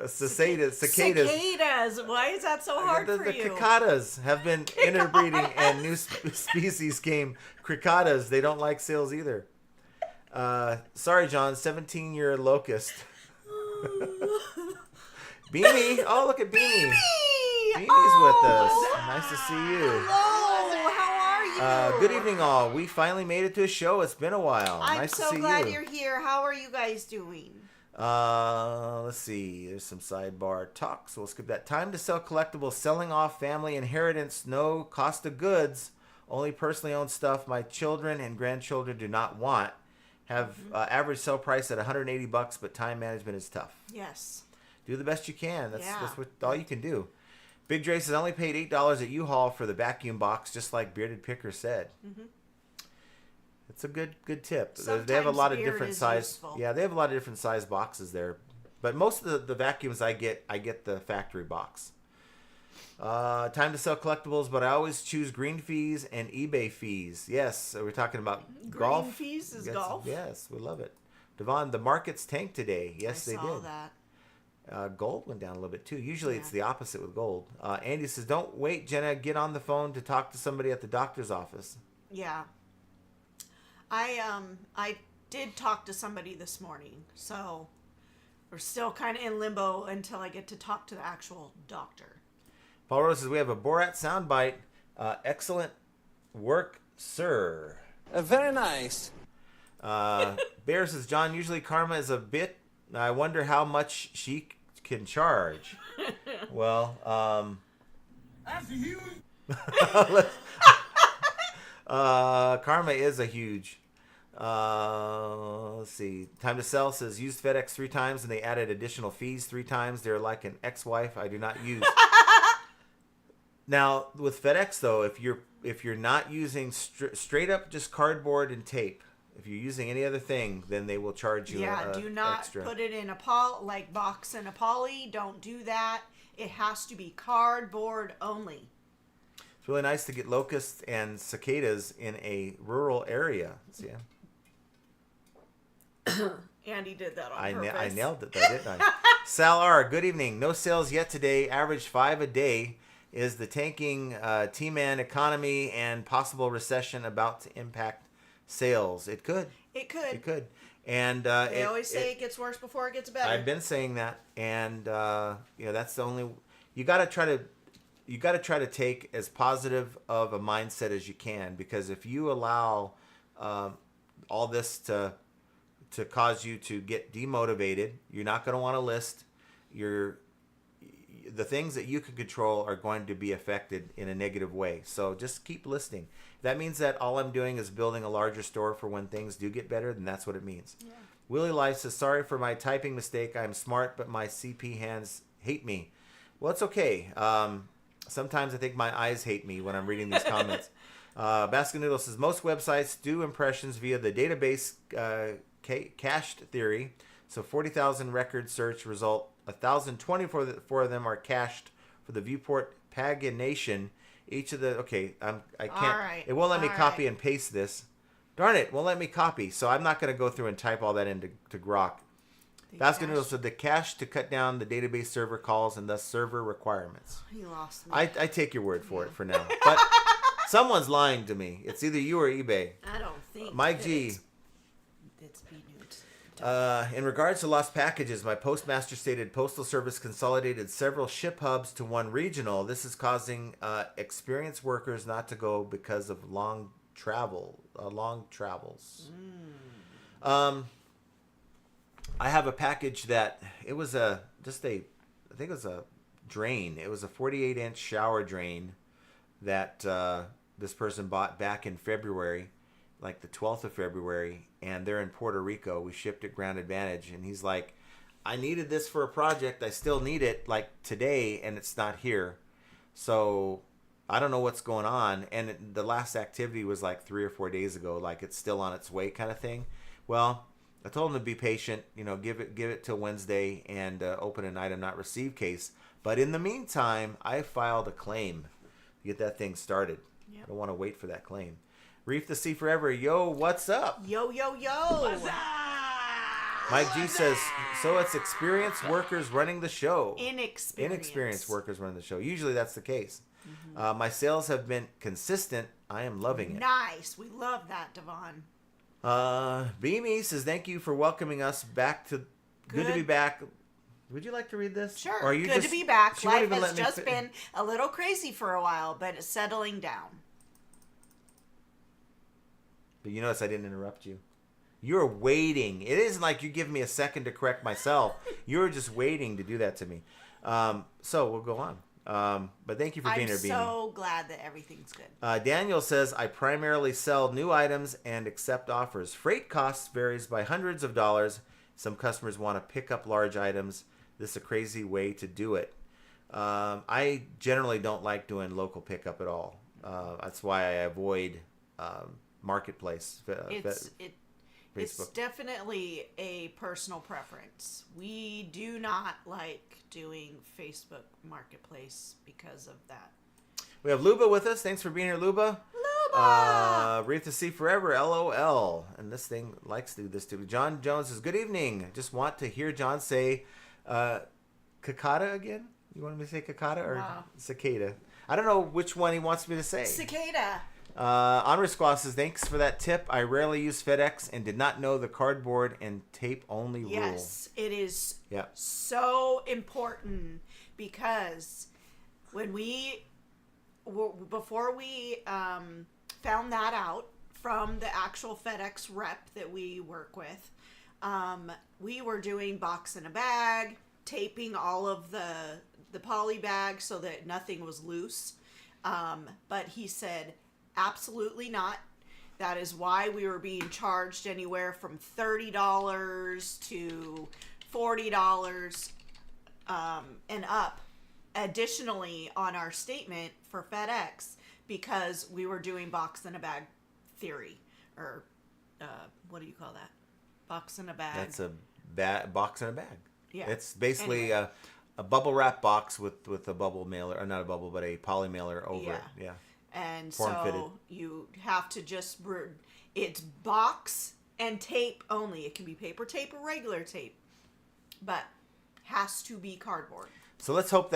cicadas. Cicadas. Why is that so hard for the you? Cicadas have been interbreeding, and new species came. Cricadas. They don't like sales either. Sorry, John. 17-year locust. Beanie. Oh, look at Beanie. Beanie's with us. Nice to see you. Hello. How are you? Good evening, all. We finally made it to a show. It's been a while. I'm nice so to see glad you. you're here. How are you guys doing? Let's see. There's some sidebar talk, so we'll skip that. Time to sell collectibles. Selling off family inheritance. No cost of goods. Only personally owned stuff my children and grandchildren do not want. Have average sell price at $180, but time management is tough. Yes. Do the best you can. That's Yeah. what all you can do. Big Dre says, I only paid $8 at U-Haul for the vacuum box, just like Bearded Picker said. It's a good tip. They have a lot of different size. Useful. Yeah, they have a lot of different size boxes there. But most of the vacuums I get the factory box. Time to sell collectibles, but I always choose green fees and eBay fees. Yes, so we're talking about golf. Green fees is Yes, golf? Yes, we love it. Devon, the markets tanked today. Yes, they I saw did. that. Gold went down a little bit too. Usually it's the opposite with gold. Andy says, don't wait, Jenna. Get on the phone to talk to somebody at the doctor's office. Yeah. I did talk to somebody this morning, so we're still kind of in limbo until I get to talk to the actual doctor. Paul Rose says, we have a Borat soundbite. Excellent work, sir. Very nice. Bear says, John, usually karma is a bit. I wonder how much she can charge. Well, That's huge. karma is a huge. Let's see. Time to sell says used FedEx 3 times and they added additional fees 3 times. They're like an ex-wife I do not use. Now with FedEx though, if you're not using straight up just cardboard and tape, if you're using any other thing, then they will charge you. Yeah, do not extra. put it in a box in a poly. Don't do that. It has to be cardboard only. It's really nice to get locusts and cicadas in a rural area. See, Andy did that on purpose. I nailed it, though, didn't I? Sal R, good evening. No sales yet today. Average 5 a day. Is the tanking T-Man economy and possible recession about to impact sales? It could. It could. It could. And They always say it gets worse before it gets better. I've been saying that, and that's the only. You got to try to take as positive of a mindset as you can, because if you allow all this to cause you to get demotivated, you're not going to want to list. The things that you can control are going to be affected in a negative way. So just keep listing. If that means that all I'm doing is building a larger store for when things do get better, then that's what it means. Yeah. Willie Life says, sorry for my typing mistake. I'm smart, but my CP hands hate me. Well, it's okay. Sometimes I think my eyes hate me when I'm reading these comments. Basket Noodle says, most websites do impressions via the database cached theory. So 40,000 record search result, 1,024 of them are cached for the viewport pagination. Each of the, I can't, right. it won't let me All copy right. and paste this. Darn it, won't let me copy. So I'm not going to go through and type all that into Grok. Basket Noodle said the cache to cut down the database server calls and thus server requirements. He lost me. I take your word for it for now. But someone's lying to me. It's either you or eBay. I don't think. Mike that G. It's B-News. In regards to lost packages, my postmaster stated Postal Service consolidated several ship hubs to one regional. This is causing experienced workers not to go because of long travels. I have a package that it was I think it was a drain. It was a 48-inch shower drain that this person bought back in February, like the 12th of February, and they're in Puerto Rico. We shipped it Ground Advantage, and he's like, I needed this for a project. I still need it like today, and it's not here. So I don't know what's going on. And the last activity was like 3 or 4 days ago, like it's still on its way kind of thing. Well, I told him to be patient, give it till Wednesday and open an item not received case. But in the meantime, I filed a claim to get that thing started. Yep. I don't want to wait for that claim. Reef the Sea Forever, yo, what's up? Yo, yo, yo. Mike G says, so it's experienced workers running the show. Inexperienced workers running the show. Usually that's the case. Mm-hmm. My sales have been consistent. I am loving it. Nice. We love that, Devon. Beamy says, thank you for welcoming us back to... Good to be back. Would you like to read this? Sure. Or are you Good to be back. She won't Life even has let me just been a little crazy for a while, but it's settling down. But you notice I didn't interrupt you. You're waiting. It isn't like you give me a second to correct myself. You're just waiting to do that to me. So we'll go on. But thank you for being here, Beanie. I'm so glad that everything's good. Daniel says, I primarily sell new items and accept offers. Freight costs varies by hundreds of dollars. Some customers want to pick up large items. This is a crazy way to do it. I generally don't like doing local pickup at all. That's why I avoid Marketplace. It's definitely a personal preference. We do not like doing Facebook Marketplace because of that. We have Luba with us. Thanks for being here, Luba. Luba! Reef to Sea Forever, LOL. And this thing likes to do this too. John Jones says, good evening. Just want to hear John say cicada again. You want me to say cicada or cicada? I don't know which one he wants me to say. Cicada. Honor Squaw says, thanks for that tip. I rarely use FedEx and did not know the cardboard and tape only rule. Yes, it is so important because before we found that out from the actual FedEx rep that we work with, we were doing box in a bag, taping all of the poly bags so that nothing was loose. But he said, absolutely not. That is why we were being charged anywhere from $30 to $40 and up additionally on our statement for FedEx because we were doing box in a bag theory, or what do you call that? Box in a bag. That's a box in a bag. Yeah. It's basically a bubble wrap box with a bubble mailer, or not a bubble, but a poly mailer over it. Yeah. And Form so fitted. you have to just, it's box and tape only. It can be paper tape or regular tape, but has to be cardboard. So let's hope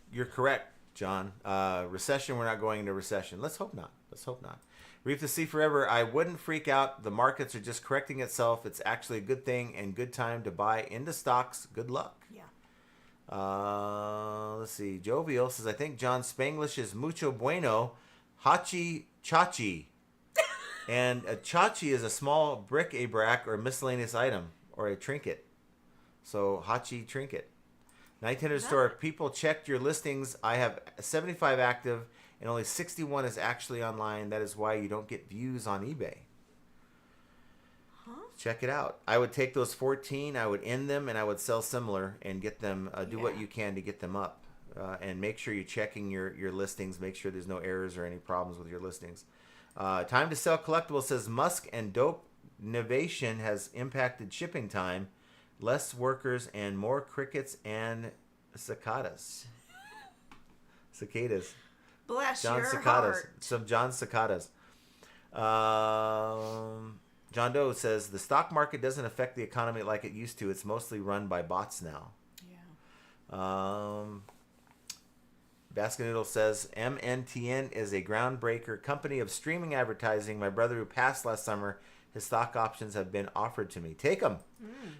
you're correct, John. Recession, we're not going into recession. Let's hope not. Reef the Sea Forever, I wouldn't freak out. The markets are just correcting itself. It's actually a good thing and good time to buy into stocks. Good luck. Yeah. Let's see. Jovial says, I think John Spanglish is mucho bueno. Hachi chachi. And a chachi is a small bric-a-brac or miscellaneous item or a trinket. So hachi trinket. 1900 store. People checked your listings. I have 75 active and only 61 is actually online. That is why you don't get views on eBay. Huh? check it out. I would take those 14, I would end them, and I would sell similar and get them, do what you can to get them up. And make sure you're checking your listings. Make sure there's no errors or any problems with your listings. Time to Sell Collectible says Musk and Dope Innovation has impacted shipping time. Less workers and more crickets and cicadas. Cicadas. Bless John your Cicadas. heart. Some John Cicadas. John Doe says the stock market doesn't affect the economy like it used to. It's mostly run by bots now. Yeah. Baskin Noodle says MNTN is a groundbreaker company of streaming advertising. My brother who passed last summer, his stock options have been offered to me. Take them.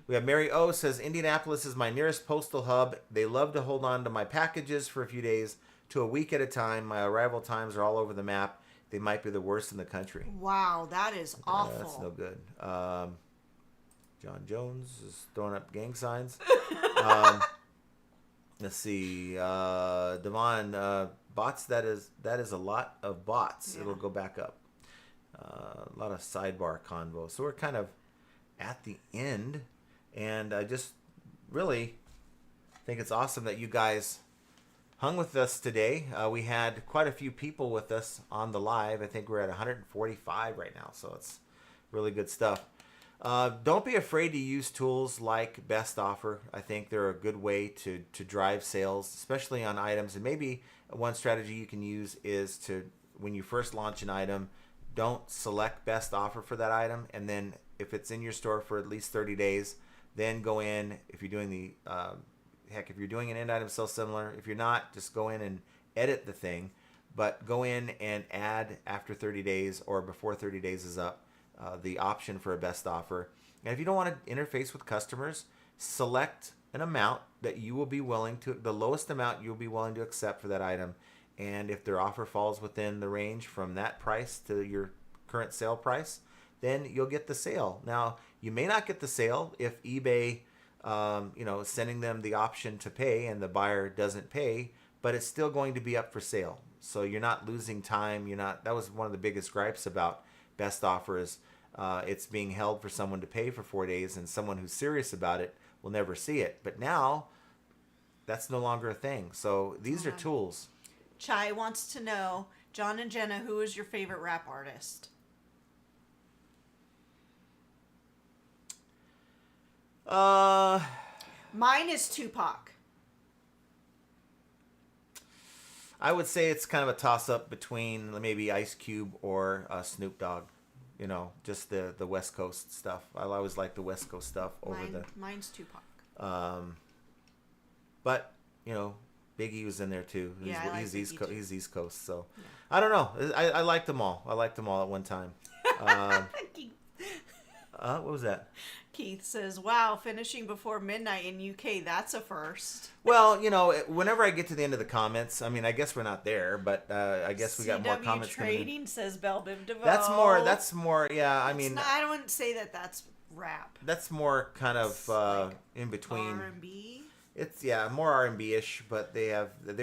We have Mary O says Indianapolis is my nearest postal hub. They love to hold on to my packages for a few days to a week at a time. My arrival times are all over the map. They might be the worst in the country. Wow, that is awful. That's no good. John Jones is throwing up gang signs. Let's see. Devon, bots, that is a lot of bots. Yeah. It'll go back up. A lot of sidebar convo. So we're kind of at the end. And I just really think it's awesome that you guys hung with us today. We had quite a few people with us on the live. I think we're at 145 right now. So it's really good stuff. Don't be afraid to use tools like Best Offer. I think they're a good way to drive sales, especially on items. And maybe one strategy you can use is to, when you first launch an item, don't select Best Offer for that item. And then if it's in your store for at least 30 days, then go in. If you're doing the, if you're doing an end item sell similar, if you're not, just go in and edit the thing. But go in and add after 30 days or before 30 days is up. The option for a Best Offer. And if you don't want to interface with customers, select an amount that you will be willing to, the lowest amount you'll be willing to accept for that item. And if their offer falls within the range from that price to your current sale price, then you'll get the sale. Now, you may not get the sale if eBay, is sending them the option to pay and the buyer doesn't pay, but it's still going to be up for sale. So you're not losing time. That was one of the biggest gripes about Best Offer is it's being held for someone to pay for 4 days, and someone who's serious about it will never see it. But now, that's no longer a thing. So these are tools. Chai wants to know, John and Jenna, who is your favorite rap artist? Mine is Tupac. I would say it's kind of a toss-up between maybe Ice Cube or Snoop Dogg. Just the West Coast stuff. I always like the West Coast stuff over Mine's Tupac. But Biggie was in there too. He's East Coast, so yeah. I don't know. I liked them all. I liked them all at one time. What was that? Keith says, "Wow, finishing before midnight in UK, that's a first." Well, whenever I get to the end of the comments, I guess we're not there, but I guess we got more comments coming in. Trading says Belle Biv DeVoe. That's more. Yeah, I wouldn't say that's rap. That's more kind of like in between. R&B. It's more R&B-ish, but they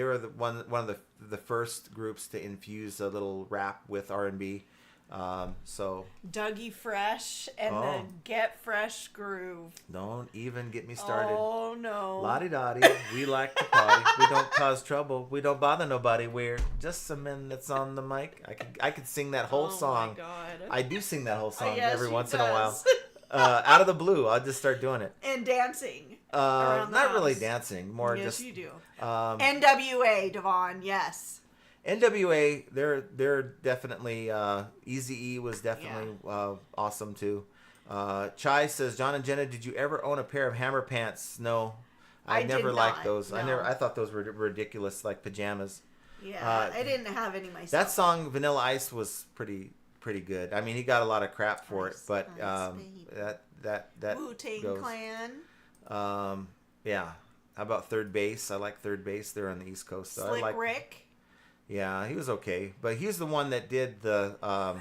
were one of the first groups to infuse a little rap with R&B. So Dougie Fresh and the Get Fresh groove. Don't even get me started. Oh no. Lottie-dottie, we like to party. We don't cause trouble. We don't bother nobody. We're just some men that's on the mic. I could sing that whole song. Oh my God. I do sing that whole song Yes, every she once in a while. does. Out of the blue, I'll just start doing it. And dancing. Around the not really house. dancing, more yes, just. you do. NWA, Devon, yes. NWA, they're definitely Eazy-E was definitely awesome too. Chai says, John and Jenna, did you ever own a pair of Hammer pants? No, I never liked those. No. I thought those were ridiculous, like pajamas. Yeah, I didn't have any myself. That song Vanilla Ice was pretty good. He got a lot of crap for it, but that Wu-Tang goes. Clan. Yeah. How about Third Base? I like Third Base. They're on the East Coast. So Slick Rick. Yeah, he was okay, but he's the one that did the.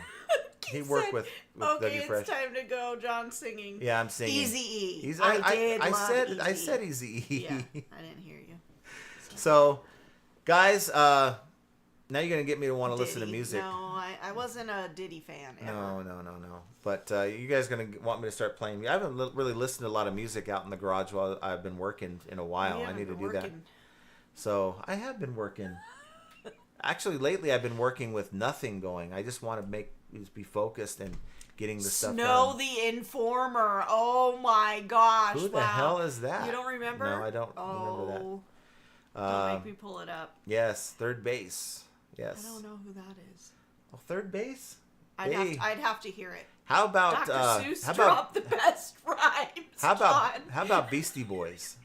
He worked with okay, Dougie Fresh. it's time to go. John singing. Yeah, I'm singing. Eazy-E. I said Eazy-E. Yeah, I didn't hear you. So. So, guys, Now you're gonna get me to want to listen to Diddy. music. No, I wasn't a Diddy fan ever. No. But you guys gonna want me to start playing? I haven't really listened to a lot of music out in the garage while I've been working in a while. I need to do that. So I have been working. Actually, lately I've been working with nothing going. I just want to be focused and getting the stuff done. Snow the Informer. Oh my gosh! Who the hell is that? You don't remember? No, I don't remember that. Don't make me pull it up. Yes, third base. Yes. I don't know who that is. Oh, third base. I'd have to hear it. How about Dr. Seuss how dropped about the best rhymes. how about Beastie Boys?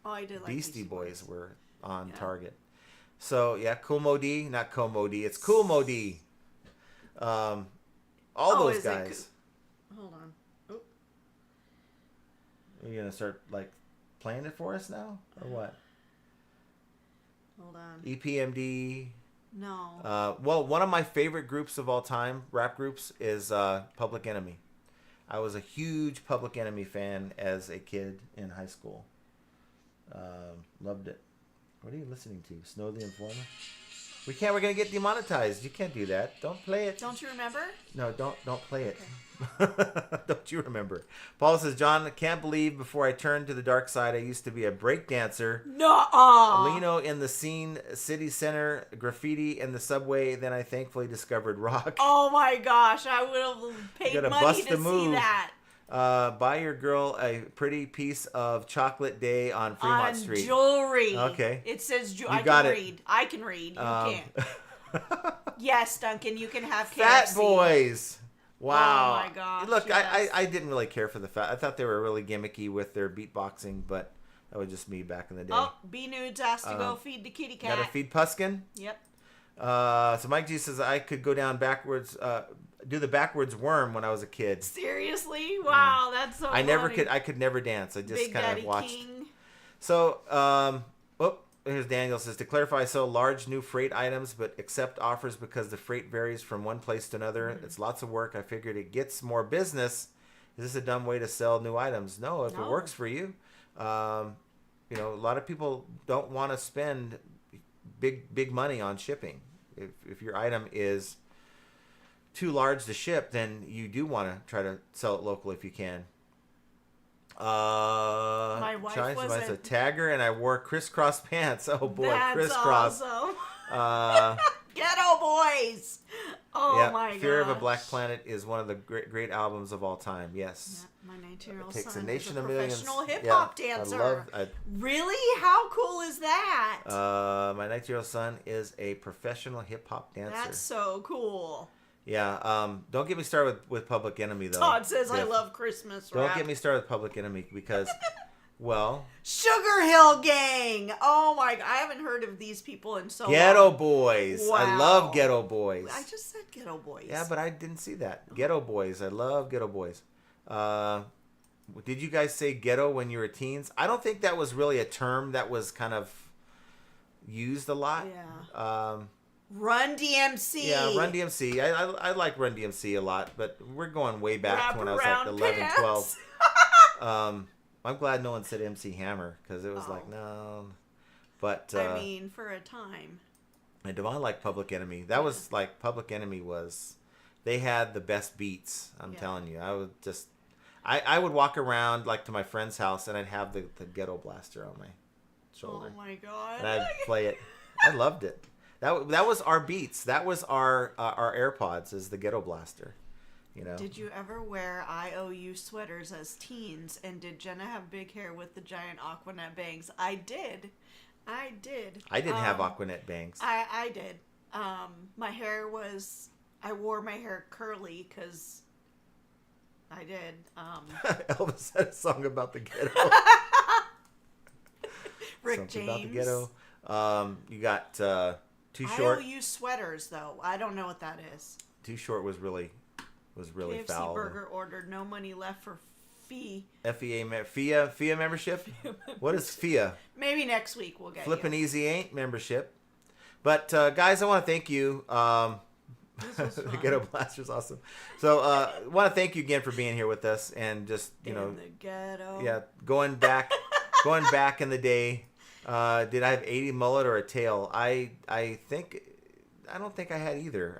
Oh, I did like Beastie Boys were on target. So yeah, Cool Mo D, not Como D. It's Cool Mo D. All those guys. Hold on. Oh. Are you gonna start like playing it for us now, or what? Hold on. EPMD. No. Well, one of my favorite groups of all time, rap groups, is Public Enemy. I was a huge Public Enemy fan as a kid in high school. Loved it. What are you listening to? Snow the Informer? We're gonna get demonetized. You can't do that. Don't play it. Don't you remember? No, don't play it. Don't you remember? Paul says, John, I can't believe before I turned to the dark side, I used to be a break dancer. No. Lino in the scene, city center, graffiti in the subway. Then I thankfully discovered rock. Oh my gosh, I would have paid money to see that. Buy your girl a pretty piece of chocolate day on Fremont Street. Jewelry. Okay. It says read. I can read. You can't. Yes, Duncan, you can have KFC. Fat Boys. Wow. Oh my gosh. Look, yes. I didn't really care for the fat. I thought they were really gimmicky with their beatboxing, but that was just me back in the day. Oh, B Nudes has to go feed the kitty cat. Gotta feed Puskin. Yep. So Mike G says I could go down backwards, do the backwards worm when I was a kid. Seriously? Wow, that's so funny. I could never dance. I just Big kind Daddy of watched. King. So, here's Daniel says, to clarify, sell large new freight items, but accept offers because the freight varies from one place to another. Mm-hmm. It's lots of work. I figured it gets more business. Is this a dumb way to sell new items? No, if it works for you. A lot of people don't want to spend big money on shipping. If your item is too large to ship, then you do want to try to sell it local if you can. My wife was a tagger and I wore crisscross pants. Oh boy, That's crisscross. Awesome. Ghetto Boys. Oh my god. Fear of a Black Planet is one of the great albums of all time. Yes. Yeah, my 19-year-old Takes son a nation is a of millions. professional hip hop dancer. Really? How cool is that? My 19-year-old son is a professional hip hop dancer. That's so cool. Yeah. Don't get me started with Public Enemy though. Todd says I love Christmas rap. Don't get me started with Public Enemy because, well, Sugar Hill Gang. Oh my god, I haven't heard of these people in so Ghetto long. Boys. Wow. I love Ghetto Boys. I just said Ghetto Boys. Yeah, but I didn't see that. Ghetto Boys. I love Ghetto Boys. Did you guys say ghetto when you were teens? I don't think that was really a term that was kind of used a lot. Yeah. Run DMC. Yeah, Run DMC. I like Run DMC a lot, but we're going way back Wrap to when I was like 11, pants. 12. I'm glad no one said MC Hammer because it was like, no. But I mean, for a time. And Devon liked Public Enemy. That was like Public Enemy was. They had the best beats. I'm telling you. I would walk around like to my friend's house and I'd have the Ghetto Blaster on my shoulder. Oh my god. And I'd play it. I loved it. That was our beats. That was our AirPods is the Ghetto Blaster. You know. Did you ever wear IOU sweaters as teens? And did Jenna have big hair with the giant Aquanet bangs? I did. I didn't have Aquanet bangs. I did. My hair was. I wore my hair curly because I did. Elvis had a song about the ghetto. Rick Something James. about the ghetto. You got Too Short. IOU sweaters though. I don't know what that is. Too Short was really KFC foul. Burger ordered no money left for fee. FIA membership. What is FIA? Maybe next week we'll get Flippin' you. Easy ain't membership. But guys, I want to thank you. This was The fun. Ghetto Blaster's awesome. So I want to thank you again for being here with us and just In the ghetto. yeah, going back in the day. Did I have 80 mullet or a tail? I think I don't think I had either.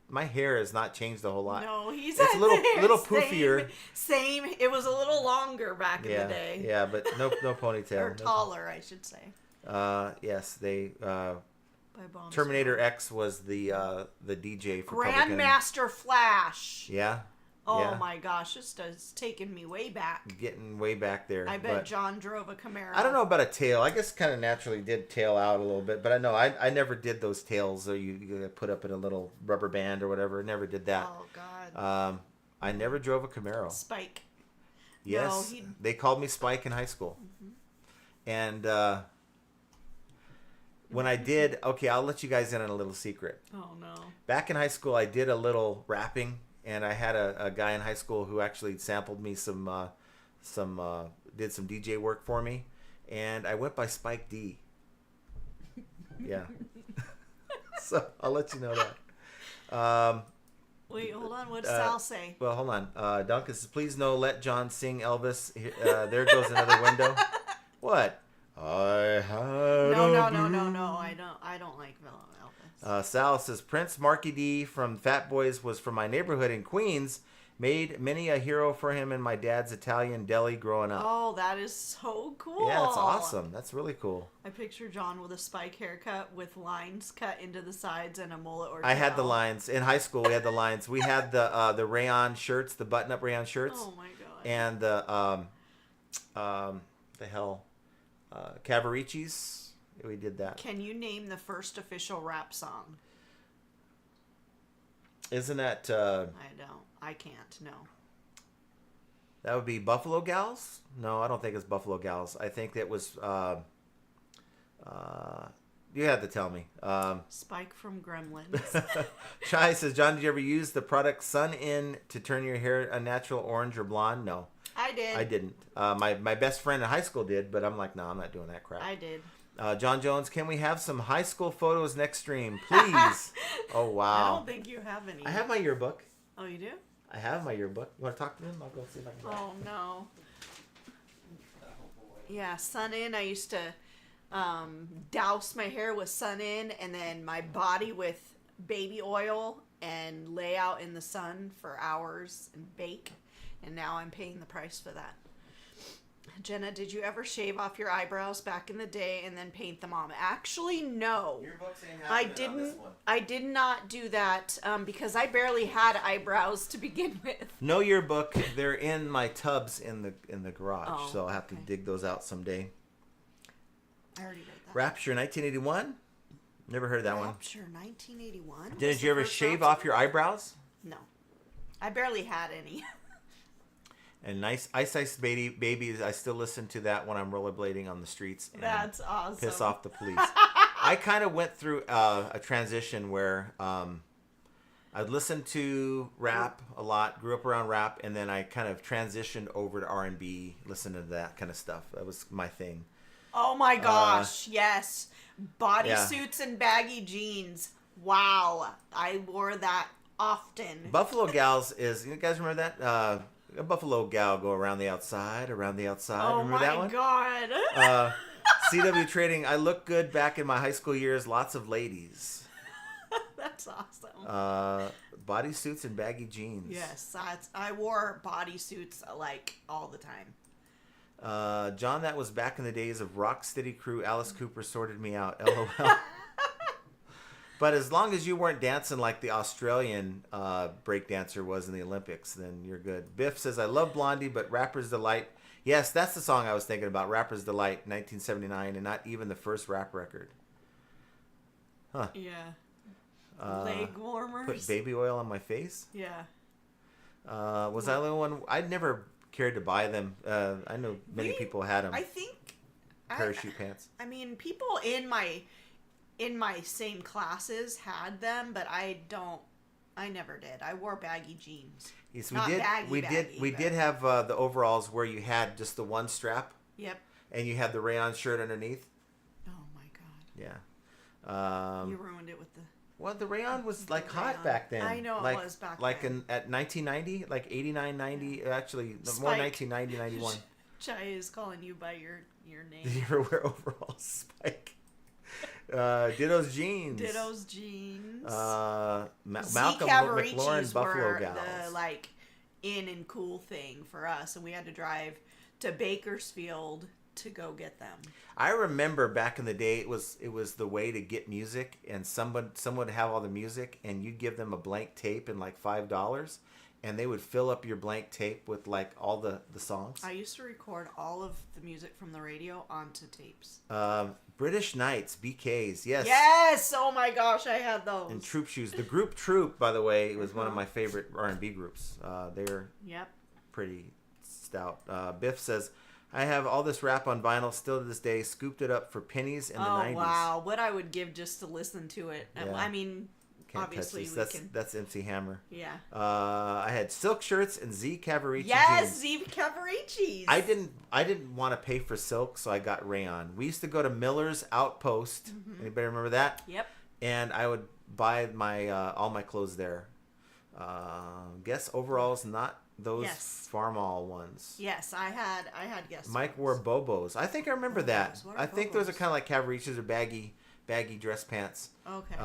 My hair has not changed a whole lot. No, he's it's a little poofier. Same. It was a little longer back in the day. Yeah, but no ponytail. Or taller, I should say. Yes, they. By Bombs Terminator X was the DJ for Grandmaster Flash. Yeah. Oh yeah. my gosh, this has taken me way back. Getting way back there. I bet John drove a Camaro. I don't know about a tail. I guess kind of naturally did tail out a little bit, but I never did those tails that you put up in a little rubber band or whatever. Never did that. Oh God. I never drove a Camaro. Spike. Yes, No, they called me Spike in high school, and when I did, okay, I'll let you guys in on a little secret. Oh no. Back in high school, I did a little rapping. And I had a guy in high school who actually sampled me did some DJ work for me, and I went by Spike D. Yeah. So I'll let you know that. Wait, hold on. What does Sal say? Well, hold on. Duncan says, please no, let John sing Elvis. There goes another window. What? I had No. I don't like Elvis. Sal says, Prince Marky D from Fat Boys was from my neighborhood in Queens. Made many a hero for him in my dad's Italian deli growing up. Oh, that is so cool. Yeah, it's awesome. That's really cool. I picture John with a Spike haircut with lines cut into the sides and a mullet or I had the lines. In high school, we had the lines. We had the rayon shirts, the button-up rayon shirts. Oh, my God. And the Cavaricis. We did that. Can you name the first official rap song? Isn't that... I can't, no. That would be Buffalo Gals? No, I don't think it's Buffalo Gals. I think it was... you had to tell me. Spike from Gremlins. Chai says, John, did you ever use the product Sun In to turn your hair a natural orange or blonde? No. I did. I didn't. My best friend in high school did, but I'm like, no, I'm not doing that crap. I did. John Jones, can we have some high school photos next stream, please? Oh, wow. I don't think you have any. I have my yearbook. Oh, you do? I have my yearbook. You want to talk to him? I'll go see if I can. Oh, no. Yeah, Sun In. I used to douse my hair with Sun In and then my body with baby oil and lay out in the sun for hours and bake. And now I'm paying the price for that. Jenna, did you ever shave off your eyebrows back in the day and then paint them on? Actually, no. I didn't. I did not do that because I barely had eyebrows to begin with. No yearbook. They're in my tubs in the garage, so I'll have to dig those out someday. I already read that. Rapture 1981. Never heard of that one. Rapture 1981. Did you ever shave off your eyebrows? No, I barely had any. And nice Ice Baby. I still listen to that when I'm rollerblading on the streets. And That's awesome. Piss off the police. I kind of went through a transition where I'd listen to rap a lot, grew up around rap, and then I kind of transitioned over to R&B, listened to that kind of stuff. That was my thing. Oh my gosh, yes. Bodysuits and baggy jeans. Wow. I wore that often. Buffalo Gals is, you guys remember that? A buffalo gal go around the outside. Oh Remember that one? God. CW Trading, I look good back in my high school years. Lots of ladies. That's awesome. Bodysuits and baggy jeans. Yes, I wore bodysuits like all the time. John, that was back in the days of Rocksteady Crew. Alice Cooper sorted me out. LOL. But as long as you weren't dancing like the Australian breakdancer was in the Olympics, then you're good. Biff says, I love Blondie, but Rapper's Delight. Yes, that's the song I was thinking about. Rapper's Delight, 1979, and not even the first rap record. Huh. Yeah. Leg warmers. Put baby oil on my face? Yeah. Was I the only one? I'd never cared to buy them. I know many people had them. I think. Parachute pants. I mean, people in my same classes had them, but I never did. I wore baggy jeans. Yes, we did have the overalls where you had just the one strap. Yep. And you had the rayon shirt underneath. Oh my God. Yeah. You ruined it with the. Well, the rayon was like hot back then. I know it was back like then. At 1990, like 89, 90, actually Spike. more 1990, 91. Chai is calling you by your name. Did you ever wear overalls, Spike? Ditto's Jeans. Ditto's Jeans. Malcolm Cavaricci's McLaurin, Buffalo were Gals. the like in and cool thing for us, and we had to drive to Bakersfield to go get them. I remember back in the day, it was the way to get music, and someone would have all the music, and you'd give them a blank tape and like $5, and they would fill up your blank tape with like all the songs. I used to record all of the music from the radio onto tapes. British Knights, BKs, yes. Yes! Oh my gosh, I had those. And Troop Shoes. The group Troop, by the way, was one of my favorite R&B groups. They're pretty stout. Biff says, I have all this rap on vinyl still to this day, scooped it up for pennies in the 90s. Oh, wow. What I would give just to listen to it. Yeah. I mean, Can't obviously touch we this. can. That's MC Hammer. Yeah. I had silk shirts and Z Cavaricci Yes, jeans. Z Cavaricci's. I didn't want to pay for silk, so I got rayon. We used to go to Miller's Outpost. Anybody remember that? Yep. And I would buy my all my clothes there. Guess overalls, not those Farmall ones. Yes, I had guess. Mike wore Bobos. I think I remember that. What are I think those are Bobos? kind of like Cavaricci's or baggy dress pants. Okay.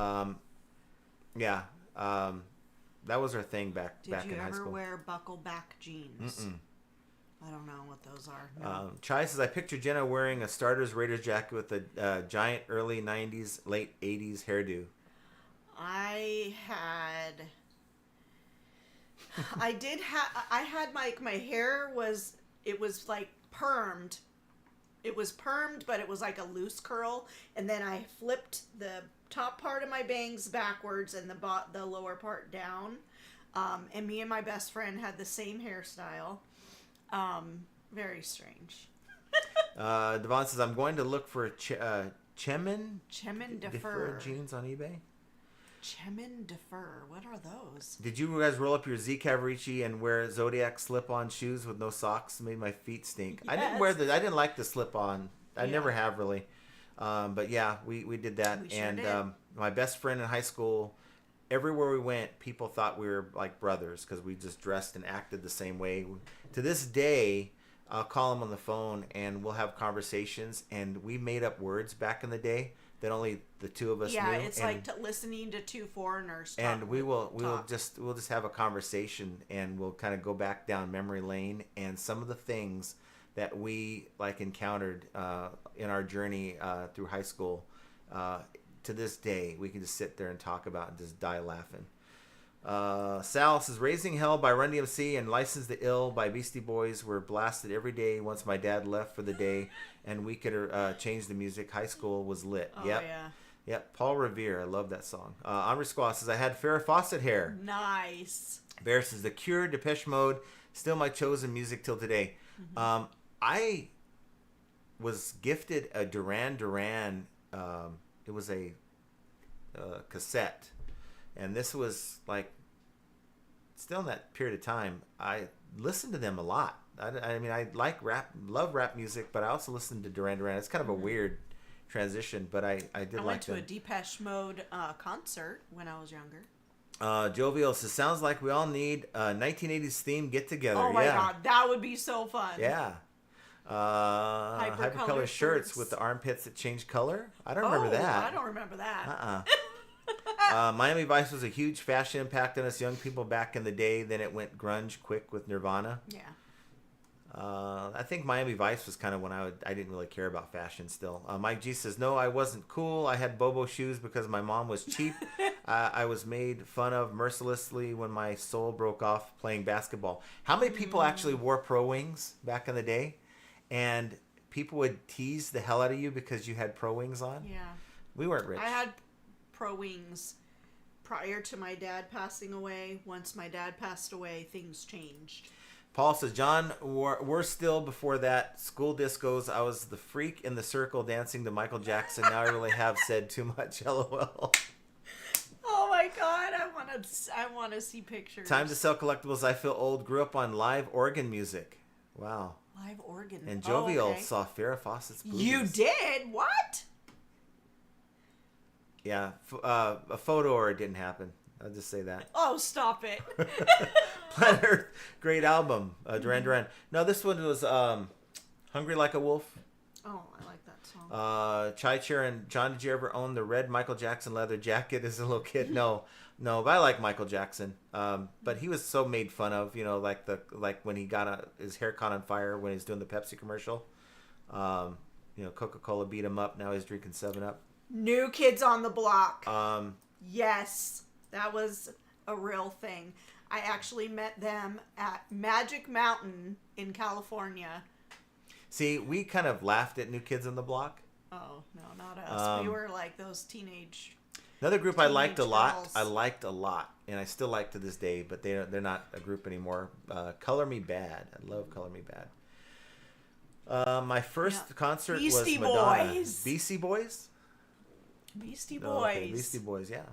Yeah. That was our thing back in high school. Did you ever wear buckle back jeans? I don't know what those are. No. Chai says, I picture Jenna wearing a starter's Raiders jacket with a giant early 90s, late 80s hairdo. I had my hair was like permed. It was permed, but it was like a loose curl, and then I flipped the top part of my bangs backwards and the lower part down. And me and my best friend had the same hairstyle. Very strange. Devon says, I'm going to look for Chemin Defer jeans on eBay. Chemin Defer. What are those? Did you guys roll up your Z Cavaricci and wear Zodiac slip-on shoes with no socks? It made my feet stink. Yes. I didn't like the slip-on. I never have really. But yeah, we did that. We sure did. My best friend in high school, everywhere we went, people thought we were like brothers because we just dressed and acted the same way. To this day, I'll call him on the phone and we'll have conversations. And we made up words back in the day that only the two of us knew. Yeah, it's like listening to two foreigners talk. And we'll just have a conversation and we'll kind of go back down memory lane, and some of the things that we like encountered in our journey through high school, to this day we can just sit there and talk about and just die laughing. Sal says, Raising Hell by Run DMC and License to Ill by Beastie Boys were blasted every day once my dad left for the day and we could change the music. High school was lit. Oh, yep. yeah. Yep. Paul Revere. I love that song. Omri Squaw says, I had Farrah Fawcett hair. Nice. Bear says, The Cure, Depeche Mode, still my chosen music till today. I was gifted a Duran Duran. It was a cassette. And this was like, still in that period of time, I listened to them a lot. I mean, I like rap, love rap music, but I also listened to Duran Duran. It's kind of a weird transition, but I did like them. I went to a Depeche Mode concert when I was younger. Jovial says, sounds like we all need a 1980s theme get together. Oh my God, that would be so fun. Yeah. Hypercolor shirts with the armpits that change color. I don't remember that. I don't remember that. Miami Vice was a huge fashion impact on us young people back in the day. Then it went grunge quick with Nirvana. Yeah. I think Miami Vice was kind of when I didn't really care about fashion still. Mike G says, no, I wasn't cool. I had Bobo shoes because my mom was cheap. I was made fun of mercilessly when my soul broke off playing basketball. How many people actually wore Pro Wings back in the day? And people would tease the hell out of you because you had Pro Wings on? Yeah. We weren't rich. I had Pro Wings prior to my dad passing away. Once my dad passed away, things changed. Paul says, John, we're still before that. School discos. I was the freak in the circle dancing to Michael Jackson. Now I really have said too much. LOL. Oh my God, I want to see pictures. Time to sell collectibles. I feel old. Grew up on live organ music. Wow. Live organ. And Jovial okay. saw Farrah Fawcett's boobies. You did? What? Yeah, a photo or it didn't happen. I'll just say that. Oh, stop it. Planet Earth, great album. Duran Duran. No, this one was Hungry Like a Wolf. Oh, I like that song. Chai Chair and John, did you ever own the red Michael Jackson leather jacket as a little kid? No, but I like Michael Jackson. But he was so made fun of, you know, like when he got his hair caught on fire when he was doing the Pepsi commercial. You know, Coca-Cola beat him up. Now he's drinking 7-Up. New Kids on the Block. Yes, that was a real thing. I actually met them at Magic Mountain in California. See, we kind of laughed at New Kids on the Block. Oh, no, not us. We were like those teenage... Another group I liked a lot. girls. I liked a lot, and I still like to this day, but they're not a group anymore. Color Me Bad. I love Color Me Bad. My first concert Beastie was Madonna. Boys. Beastie Boys? Beastie Boys. Oh, okay. Beastie Boys, yeah.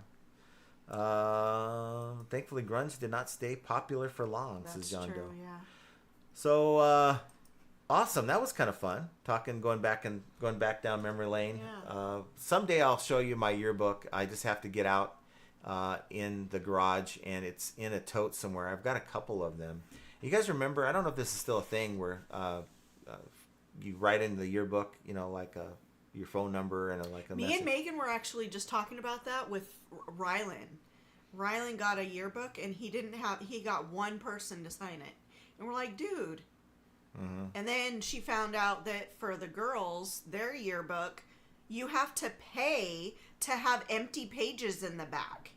Thankfully, grunge did not stay popular for long, says John Doe. Yeah. So, awesome. That was kind of fun. Going back down memory lane. Yeah. Someday I'll show you my yearbook. I just have to get out in the garage, and it's in a tote somewhere. I've got a couple of them. You guys remember? I don't know if this is still a thing where you write in the yearbook, you know, like your phone number and a Me message. and Megan were actually just talking about that with Rylan. Rylan got a yearbook, and he got one person to sign it. And we're like, dude. Mm-hmm. And then she found out that for the girls, their yearbook, you have to pay to have empty pages in the back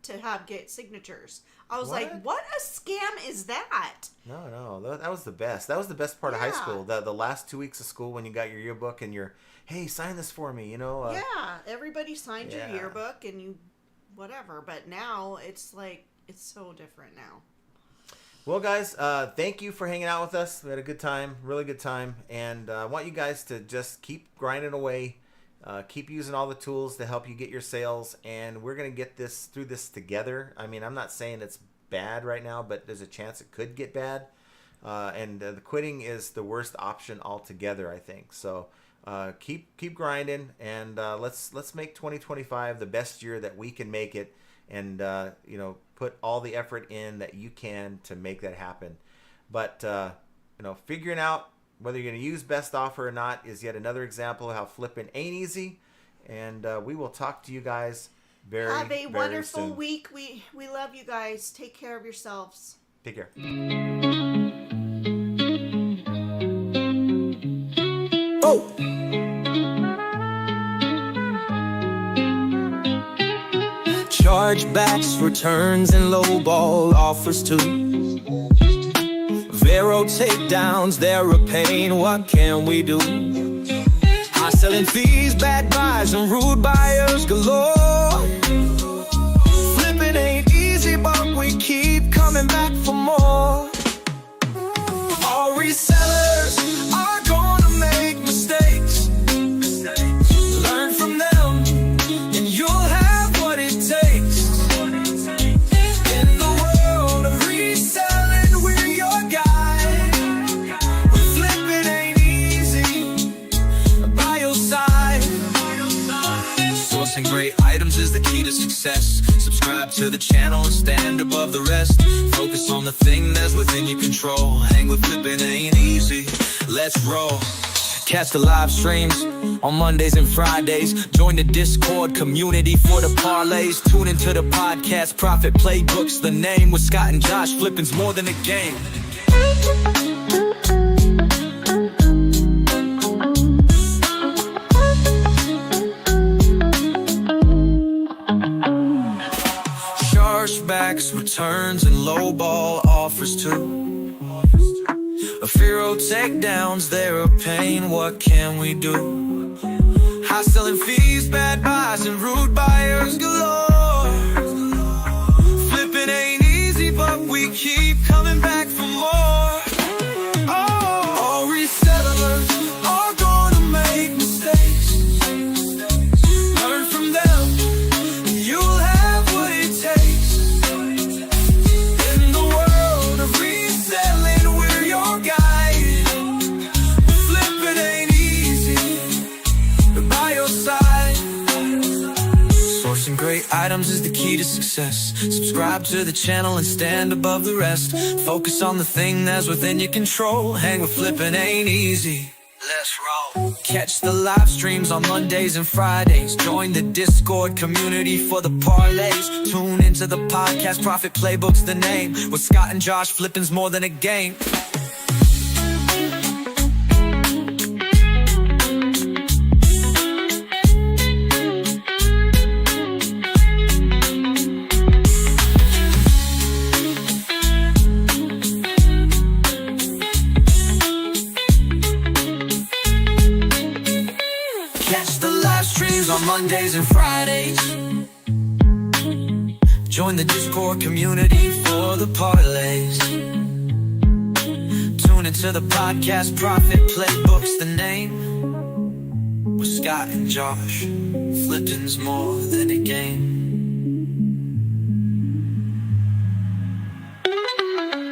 to get signatures. I was like, what a scam is that? No, that was the best. That was the best part of high Yeah. school. The last 2 weeks of school when you got your yearbook and hey, sign this for me, you know. Yeah, everybody signed yeah. your yearbook and you whatever. But now it's like, it's so different now. Well, guys, thank you for hanging out with us. We had a good time, really good time. And I want you guys to just keep grinding away. Keep using all the tools to help you get your sales. And we're going to get through this together. I mean, I'm not saying it's bad right now, but there's a chance it could get bad. And the quitting is the worst option altogether, I think. So keep grinding, and let's make 2025 the best year that we can make it. And, you know, put all the effort in that you can to make that happen. But, you know, figuring out whether you're going to use best offer or not is yet another example of how flipping ain't easy. And we will talk to you guys very soon. Have a wonderful week. We love you guys. Take care of yourselves. Take care. Chargebacks, returns, and lowball offers too. Vero takedowns, they're a pain, what can we do? High selling fees, bad buys, and rude buyers galore. Flipping ain't easy, but we keep coming back for more. All resellers are gonna make mistakes. Learn from them, and you'll have what it takes. In the world of reselling, we're your guide. Flipping ain't easy, by your side. Sourcing great items is the key to success. Subscribe to the channel and stand above the rest. Focus on the thing that's within your control. Hang with flipping ain't easy. Let's roll. Catch the live streams on Mondays and Fridays. Join the Discord community for the parlays. Tune into the podcast Profit Playbooks. The name with Scott and Josh. Flipping's more than a game. Chargebacks, returns, and lowball offers too. A Fero takedowns, they're a pain, what can we do? High selling fees, bad buys, and rude buyers galore. Flipping ain't easy, but we keep coming back for more. Oh, all resellers are gonna make mistakes. Learn from them, and you'll have what it takes. In the world of reselling, we're your guide. Flipping ain't easy, but by your side. Sourcing great items is the key to success. Subscribe to the channel and stand above the rest. Focus on the thing that's within your control. Hang with flipping ain't easy. Let's roll. Catch the live streams on Mondays and Fridays. Join the Discord community for the parlays. Tune into the podcast, Profit Playbook's the name. With Scott and Josh, flipping's more than a game. On Mondays and Fridays, join the Discord community for the parlays. Tune into the podcast, Profit Playbook's the name. With Scott and Josh, flipping's more than a game.